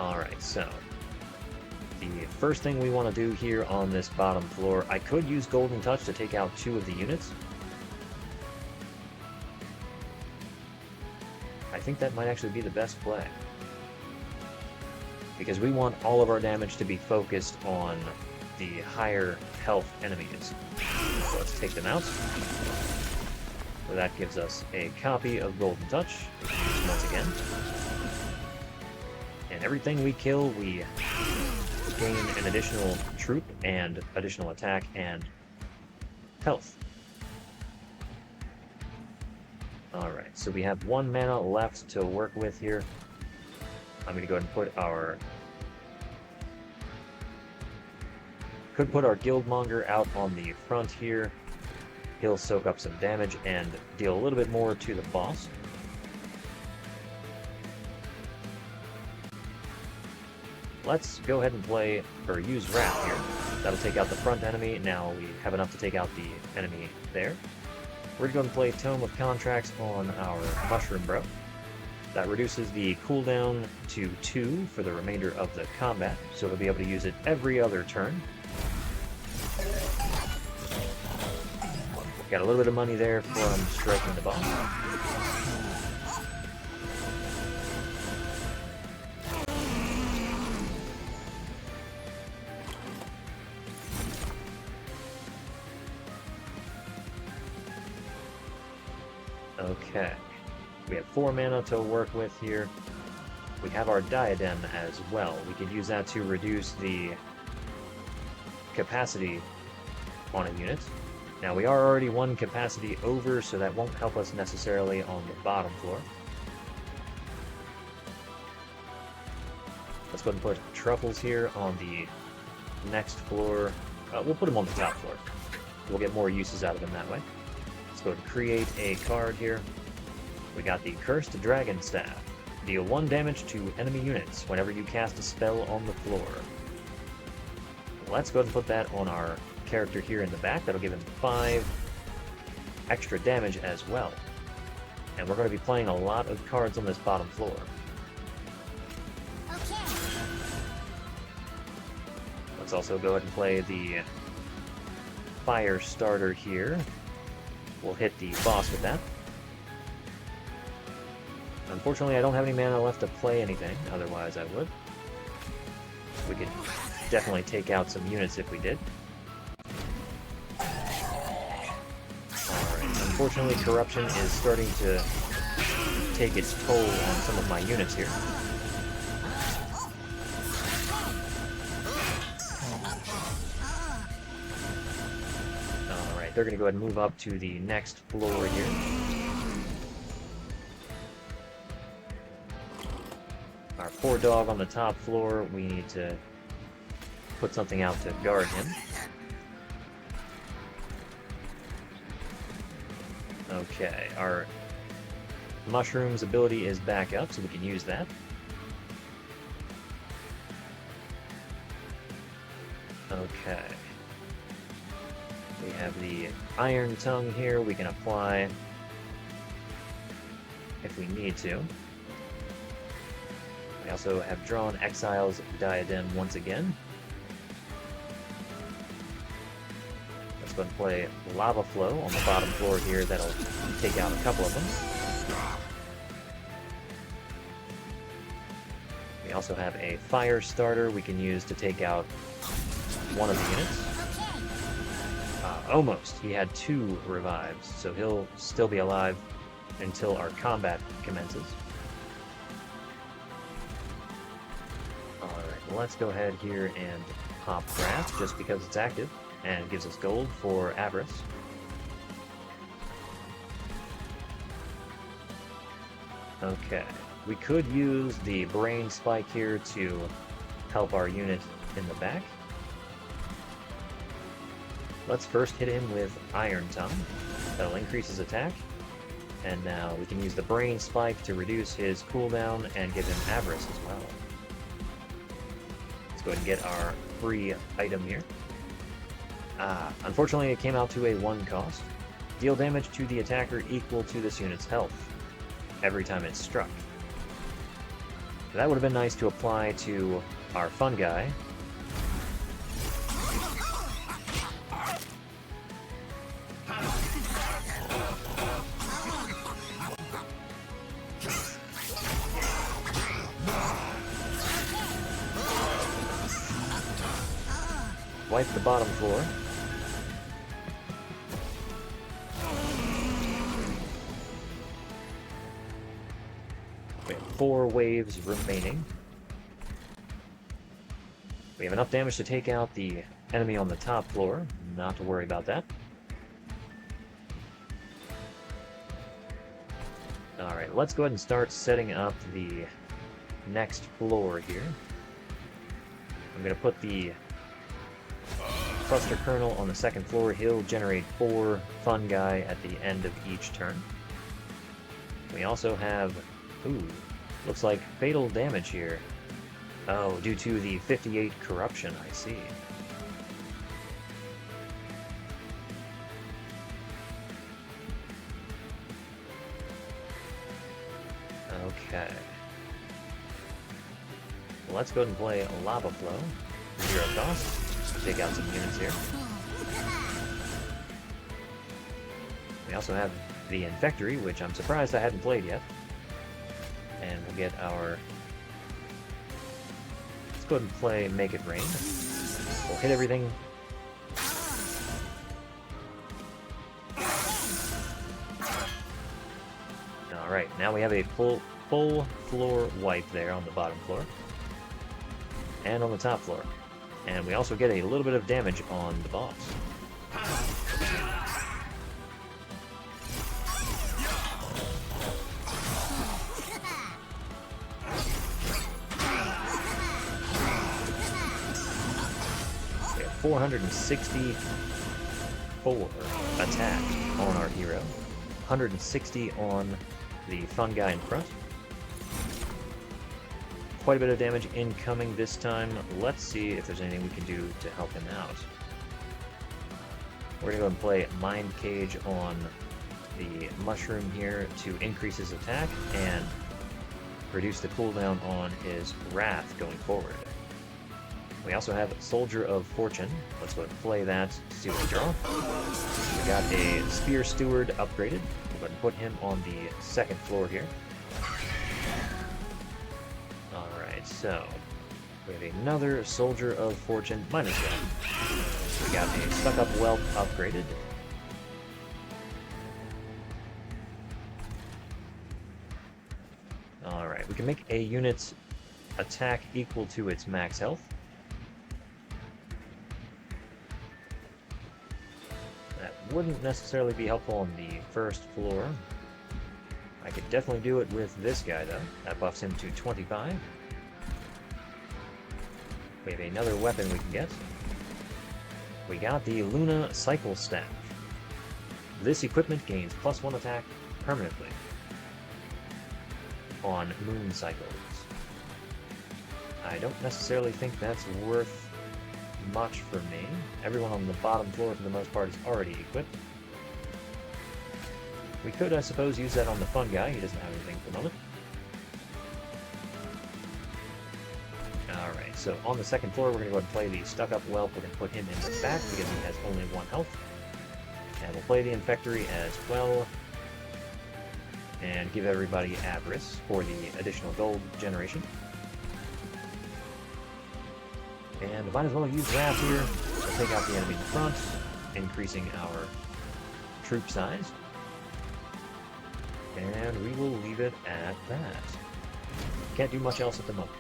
S1: Alright, so the first thing we want to do here on this bottom floor, I could use Golden Touch to take out 2 of the units. I think that might actually be the best play, because we want all of our damage to be focused on the higher health enemies. So let's take them out. So that gives us a copy of Golden Touch, once again. And everything we kill, we gain an additional troop and additional attack and health. Alright, so we have 1 mana left to work with here. I'm going to go ahead and put our... Could put our Guildmonger out on the front here. He'll soak up some damage and deal a little bit more to the boss. Let's go ahead and play, or use Wrath here. That'll take out the front enemy. Now we have enough to take out the enemy there. We're going to play Tome of Contracts on our Mushroom Bro. That reduces the cooldown to 2 for the remainder of the combat, so he'll be able to use it every other turn. Got a little bit of money there from striking the boss. Okay, we have 4 mana to work with here. We have our Diadem as well. We could use that to reduce the capacity on a unit. Now we are already 1 capacity over, so that won't help us necessarily on the bottom floor. Let's go ahead and put Truffles here on the next floor. We'll put them on the top floor. We'll get more uses out of them that way. Let's go ahead and create a card here. We got the Cursed Dragon Staff. Deal 1 damage to enemy units whenever you cast a spell on the floor. Let's go ahead and put that on our character here in the back. That'll give him 5 extra damage as well. And we're going to be playing a lot of cards on this bottom floor.
S2: Okay.
S1: Let's also go ahead and play the Fire Starter here. We'll hit the boss with that. Unfortunately, I don't have any mana left to play anything, otherwise I would. We could definitely take out some units if we did. Alright, unfortunately Corruption is starting to take its toll on some of my units here. Alright, they're going to go ahead and move up to the next floor here. Our poor dog on the top floor, we need to put something out to guard him. Okay, our Mushroom's ability is back up, so we can use that. Okay. We have the Iron Tongue here we can apply if we need to. We also have drawn Exile's Diadem once again. Let's go and play Lava Flow on the bottom floor here. That'll take out a couple of them. We also have a Fire Starter we can use to take out one of the units. Almost. He had 2 revives, so he'll still be alive until our combat commences. Let's go ahead here and pop Craft, just because it's active, and it gives us gold for Avarice. Okay, we could use the Brain Spike here to help our unit in the back. Let's first hit him with Iron Tongue. That'll increase his attack. And now we can use the Brain Spike to reduce his cooldown and give him Avarice as well. Go ahead and get our free item here. Unfortunately, it came out to a 1 cost. Deal damage to the attacker equal to this unit's health every time it's struck. That would have been nice to apply to our fun guy. Wipe the bottom floor. We have 4 waves remaining. We have enough damage to take out the enemy on the top floor. Not to worry about that. let's go ahead and start setting up the next floor here. I'm going to put the cluster kernel on the second floor. He'll generate 4 fungi at the end of each turn. We also have, ooh, looks like fatal damage here. Oh, due to the 58 corruption, I see. Okay. Well, let's go ahead and play a Lava Flow. 0 cost. Take out some units here. We also have the Infectory, which I'm surprised I hadn't played yet. And we'll get our... Let's go ahead and play Make It Rain. We'll hit everything. Alright, now we have a full floor wipe there on the bottom floor. And on the top floor. And we also get a little bit of damage on the boss. We have 464 attack on our hero. 160 on the fungi in front. Quite a bit of damage incoming this time. Let's see if there's anything we can do to help him out. We're going to go and play Mind Cage on the mushroom here to increase his attack and reduce the cooldown on his wrath going forward. We also have Soldier of Fortune. Let's go ahead and play that to see what we draw. We got a Spear Steward upgraded. We'll go ahead and put him on the second floor here. Alright, so we have another Soldier of Fortune -1. We got a Stuck Up Whelp upgraded. Alright, we can make a unit's attack equal to its max health. Wouldn't necessarily be helpful on the first floor. I could definitely do it with this guy, though. That buffs him to 25. We have another weapon we can get. We got the Luna Cycle Staff. This equipment gains +1 attack permanently on moon cycles. I don't necessarily think that's worth much for me. Everyone on the bottom floor, for the most part, is already equipped. We could, I suppose, use that on the fun guy. He doesn't have anything for the moment. Alright, so on the second floor, we're going to go ahead and play the Stuck Up Whelp. We're going to put him in the back because he has only 1 health. And we'll play the Infectory as well. And give everybody Avarice for the additional gold generation. And might as well use Wrath here to take out the enemy in front, increasing our troop size. And we will leave it at that. Can't do much else at the moment.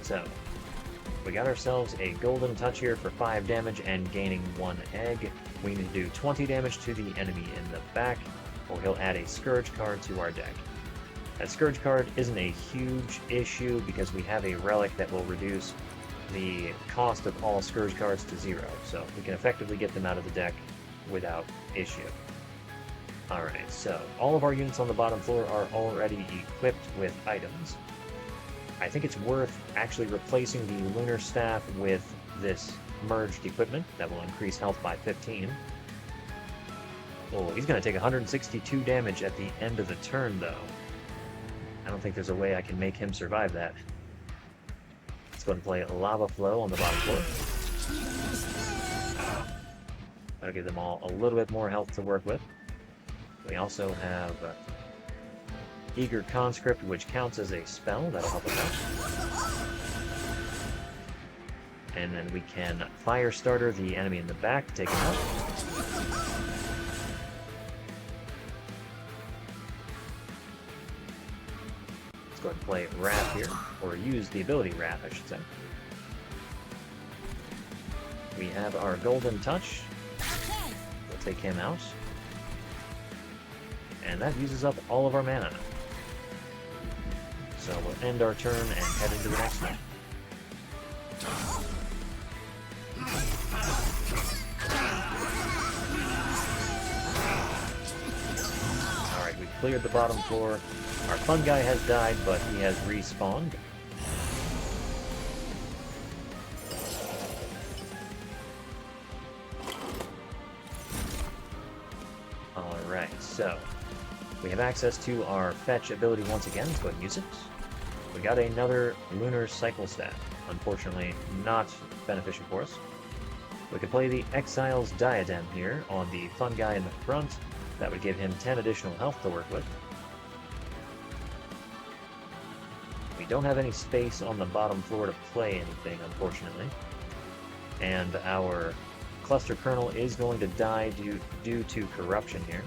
S1: So, we got ourselves a golden touch here for 5 damage and gaining 1 egg. We need to do 20 damage to the enemy in the back, or he'll add a Scourge card to our deck. That Scourge card isn't a huge issue because we have a relic that will reduce the cost of all Scourge cards to 0, so we can effectively get them out of the deck without issue. Alright, so all of our units on the bottom floor are already equipped with items. I think it's worth actually replacing the Lunar Staff with this merged equipment that will increase health by 15. Oh, he's going to take 162 damage at the end of the turn, though. I don't think there's a way I can make him survive that. Let's go ahead and play Lava Flow on the bottom floor. That'll give them all a little bit more health to work with. We also have Eager Conscript, which counts as a spell. That'll help us And then we can fire starter the enemy in the back, take him out. Let's go ahead and play Wrath here, or use the ability Wrath, I should say. We have our Golden Touch.
S2: Okay.
S1: We'll take him out. And that uses up all of our mana. So we'll end our turn and head into the next one. Alright, we've cleared the bottom floor. Our fun guy has died, but he has respawned. Alright, so we have access to our fetch ability once again. Let's go ahead and use it. We got another Lunar Cycle Staff. Unfortunately, not beneficial for us. We could play the Exile's Diadem here on the fun guy in the front. That would give him 10 additional health to work with. We don't have any space on the bottom floor to play anything, unfortunately. And our Cluster Colonel is going to die due to corruption here.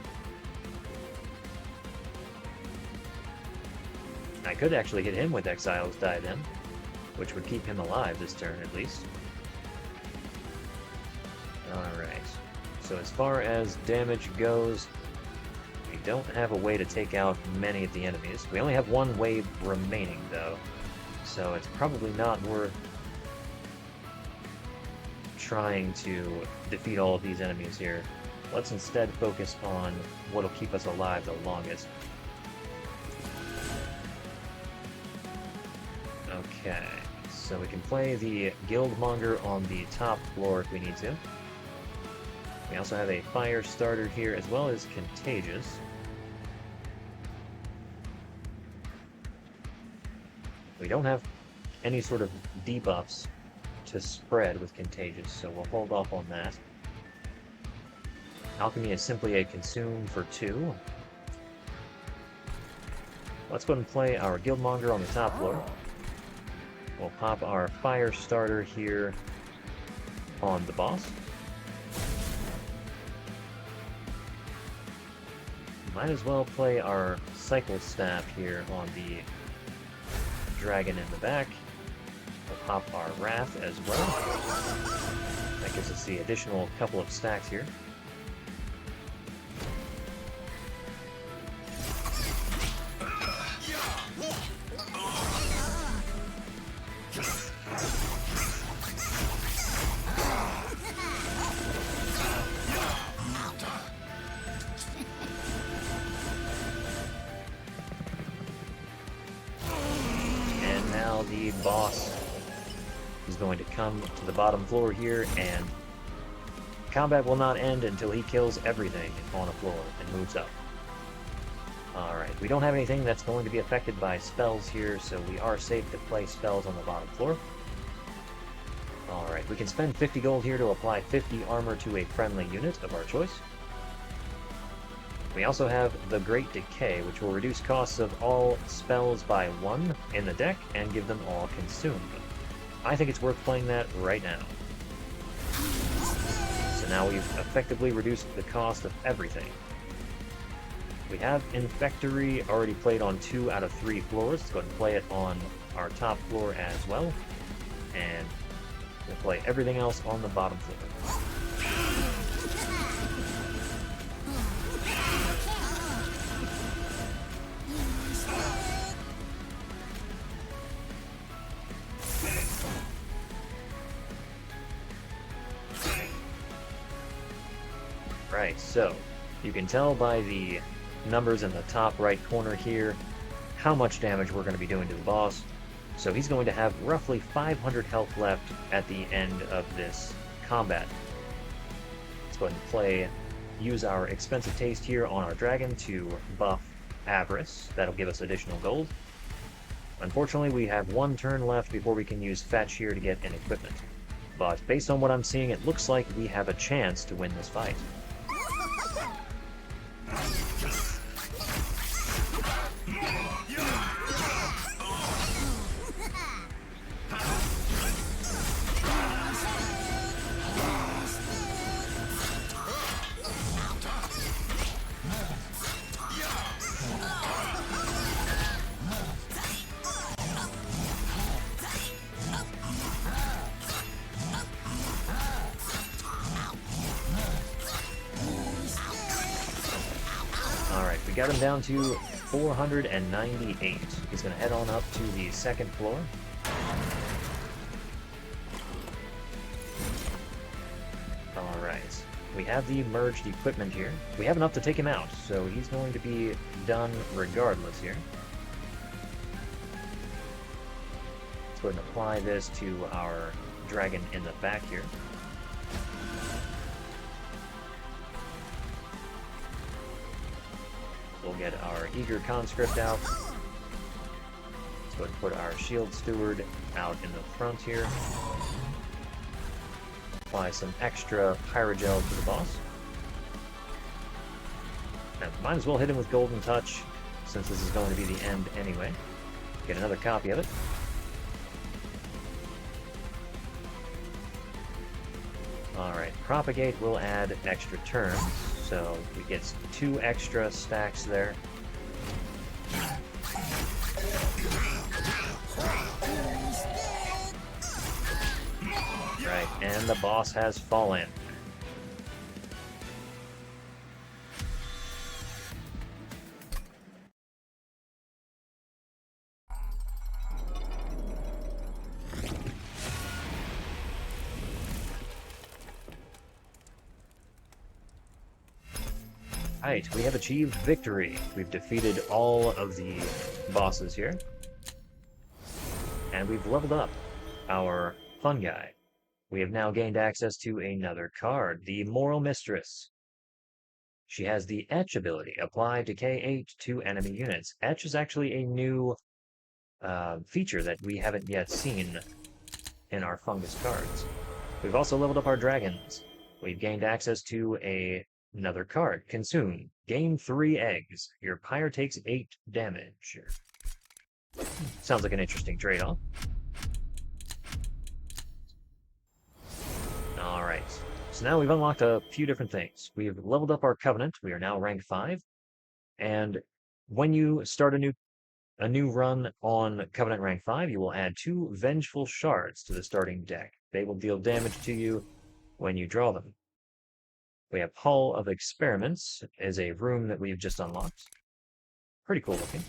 S1: I could actually hit him with Exile's Diadem, which would keep him alive this turn at least. Alright, so as far as damage goes, we don't have a way to take out many of the enemies. We only have one wave remaining though, so it's probably not worth trying to defeat all of these enemies here. Let's instead focus on what'll keep us alive the longest. Okay, so we can play the Guildmonger on the top floor if we need to. We also have a fire starter here as well as Contagious. We don't have any sort of debuffs to spread with Contagious, so we'll hold off on that. Alchemy is simply a consume for 2. Let's go ahead and play our Guildmonger on the top floor. We'll pop our fire starter here on the boss. Might as well play our Cycle Staff here on the dragon in the back. We'll pop our Wrath as well. That gives us the additional couple of stacks here. The boss is going to come to the bottom floor here, and combat will not end until he kills everything on a floor and moves up. Alright, we don't have anything that's going to be affected by spells here, so we are safe to play spells on the bottom floor. Alright, we can spend 50 gold here to apply 50 armor to a friendly unit of our choice. We also have the Great Decay, which will reduce costs of all spells by 1 in the deck and give them all consumed. I think it's worth playing that right now. So now we've effectively reduced the cost of everything. We have Infectory already played on 2 out of 3 floors. Let's go ahead and play it on our top floor as well. And we'll play everything else on the bottom floor. Right, so you can tell by the numbers in the top right corner here how much damage we're going to be doing to the boss. So he's going to have roughly 500 health left at the end of this combat. Let's go ahead and use our Expensive Taste here on our dragon to buff Avarice. That'll give us additional gold. Unfortunately, we have 1 turn left before we can use Fetch here to get an equipment. But based on what I'm seeing, it looks like we have a chance to win this fight. got him down to 498. He's going to head on up to the second floor. Alright, we have the merged equipment here. We have enough to take him out, so he's going to be done regardless here. Let's go ahead and apply this to our dragon in the back here. We'll get our eager conscript out. Let's go ahead and put our shield steward out in the front here. Apply some extra pyrogel to the boss. And might as well hit him with Golden Touch, since this is going to be the end anyway. Get another copy of it. Alright, Propagate will add extra turns, so we get 2 extra stacks there. Right, and the boss has fallen. Right, we have achieved victory. We've defeated all of the bosses here. And we've leveled up our fun guy. We have now gained access to another card, the Moral Mistress. She has the Etch ability, applied to K8 to enemy units. Etch is actually a new feature that we haven't yet seen in our fungus cards. We've also leveled up our dragons. We've gained access to another card, Consume. Gain 3 eggs. Your pyre takes 8 damage. Sounds like an interesting trade-off. Alright, so now we've unlocked a few different things. We've leveled up our Covenant. We are now rank 5. And when you start a new run on Covenant rank 5, you will add 2 Vengeful Shards to the starting deck. They will deal damage to you when you draw them. We have Hall of Experiments as a room that we've just unlocked. Pretty cool looking.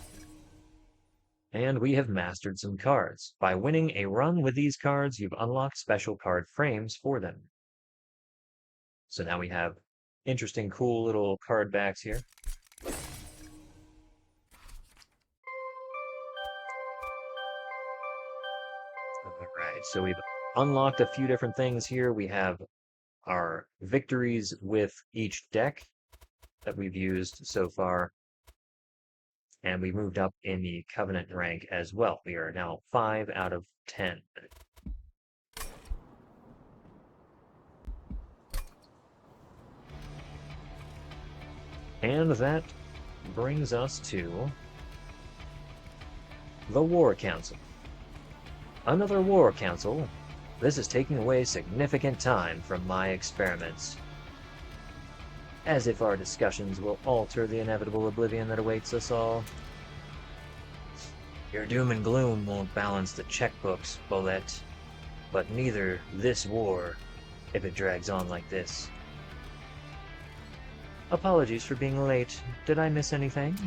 S1: And we have mastered some cards. By winning a run with these cards, you've unlocked special card frames for them. So now we have interesting, cool little card backs here. Alright, so we've unlocked a few different things here. We have our victories with each deck that we've used so far. And we moved up in the Covenant rank as well. We are now 5 out of 10. And that brings us to the War Council. Another War Council. This is taking away significant time from my experiments. As if our discussions will alter the inevitable oblivion that awaits us all. Your doom and gloom won't balance the checkbooks, Bolette. But neither this war, if it drags on like this. Apologies for being late. Did I miss anything?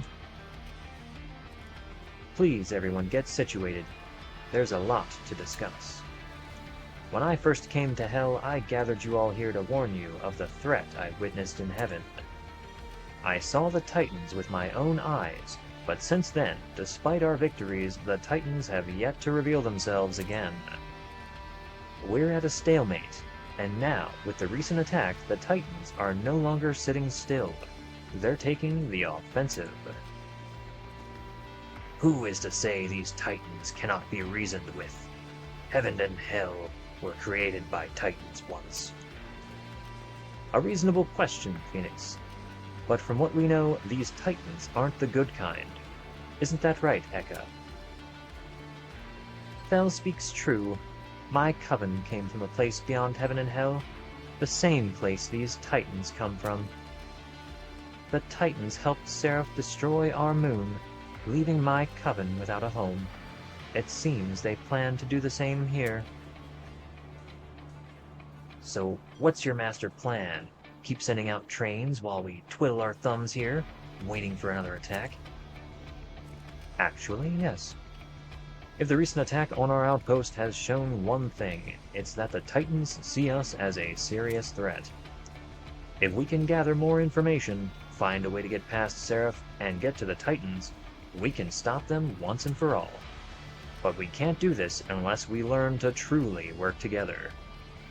S1: Please, everyone, get situated. There's a lot to discuss. When I first came to Hell, I gathered you all here to warn you of the threat I witnessed in Heaven. I saw the Titans with my own eyes, but since then, despite our victories, the Titans have yet to reveal themselves again. We're at a stalemate, and now, with the recent attack, the Titans are no longer sitting still. They're taking the offensive. Who is to say these Titans cannot be reasoned with? Heaven and Hell were created by Titans once. A reasonable question, Phoenix. But from what we know, these Titans aren't the good kind. Isn't that right, Eka? Fel speaks true. My coven came from a place beyond heaven and hell, the same place these Titans come from. The Titans helped Seraph destroy our moon, leaving my coven without a home. It seems they plan to do the same here. So, what's your master plan? Keep sending out trains while we twiddle our thumbs here? waiting for another attack? Actually, yes. If the recent attack on our outpost has shown one thing, it's that the Titans see us as a serious threat. If we can gather more information, find a way to get past Seraph, and get to the Titans, we can stop them once and for all. But we can't do this unless we learn to truly work together.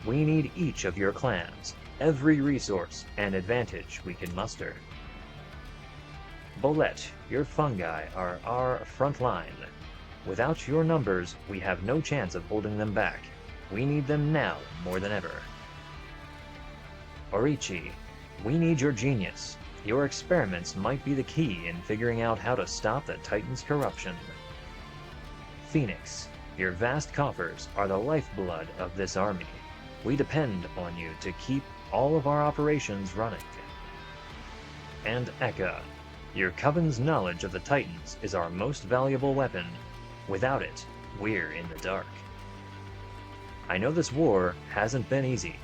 S1: We need each of your clans, every resource and advantage we can muster. Bolette, your fungi are our front line. Without your numbers, we have no chance of holding them back. We need them now more than ever. Orichi, we need your genius. Your experiments might be the key in figuring out how to stop the Titan's corruption. Phoenix, your vast coffers are the lifeblood of this army. We depend on you to keep all of our operations running. And Eka, your Coven's knowledge of the Titans is our most valuable weapon. Without it, we're in the dark. I know this war hasn't been easy,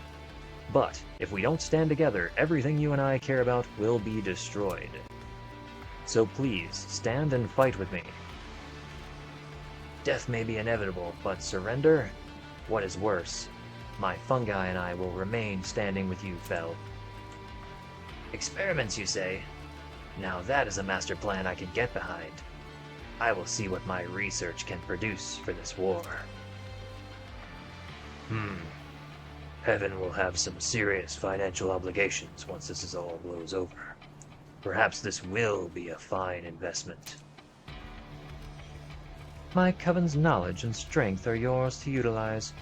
S1: but if we don't stand together, everything you and I care about will be destroyed. So please, stand and fight with me. Death may be inevitable, but surrender? What is worse? My fungi and I will remain standing with you, Fel. Experiments, you say? Now that is a master plan I can get behind. I will see what my research can produce for this war. Heaven will have some serious financial obligations once this all blows over. Perhaps this will be a fine investment. My Coven's knowledge and strength are yours to utilize.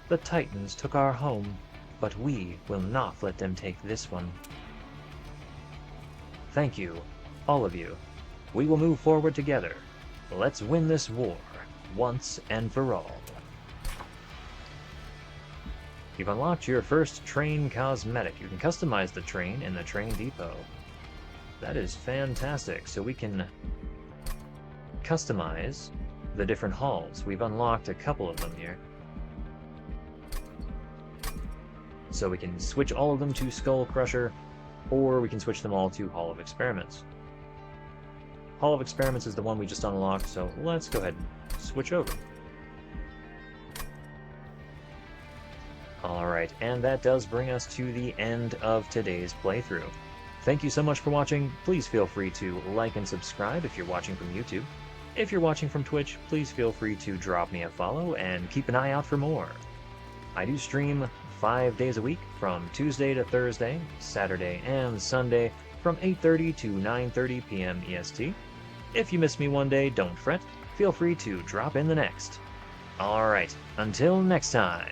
S1: The Titans took our home, but we will not let them take this one. Thank you, all of you. We will move forward together. Let's win this war, once and for all. You've unlocked your first train cosmetic. You can customize the train in the train depot. That is fantastic. So we can customize the different halls. We've unlocked a couple of them here. So we can switch all of them to Skull Crusher, or we can switch them all to Hall of Experiments. Hall of Experiments is the one we just unlocked, so let's go ahead and switch over. Alright, and that does bring us to the end of today's playthrough. Thank you so much for watching. Please feel free to like and subscribe if you're watching from YouTube. If you're watching from Twitch, please feel free to drop me a follow and keep an eye out for more. I do stream 5 days a week from Tuesday to Thursday, Saturday and Sunday from 8:30 to 9:30 p.m. EST. If you miss me one day, don't fret. Feel free to drop in the next. Alright, until next time.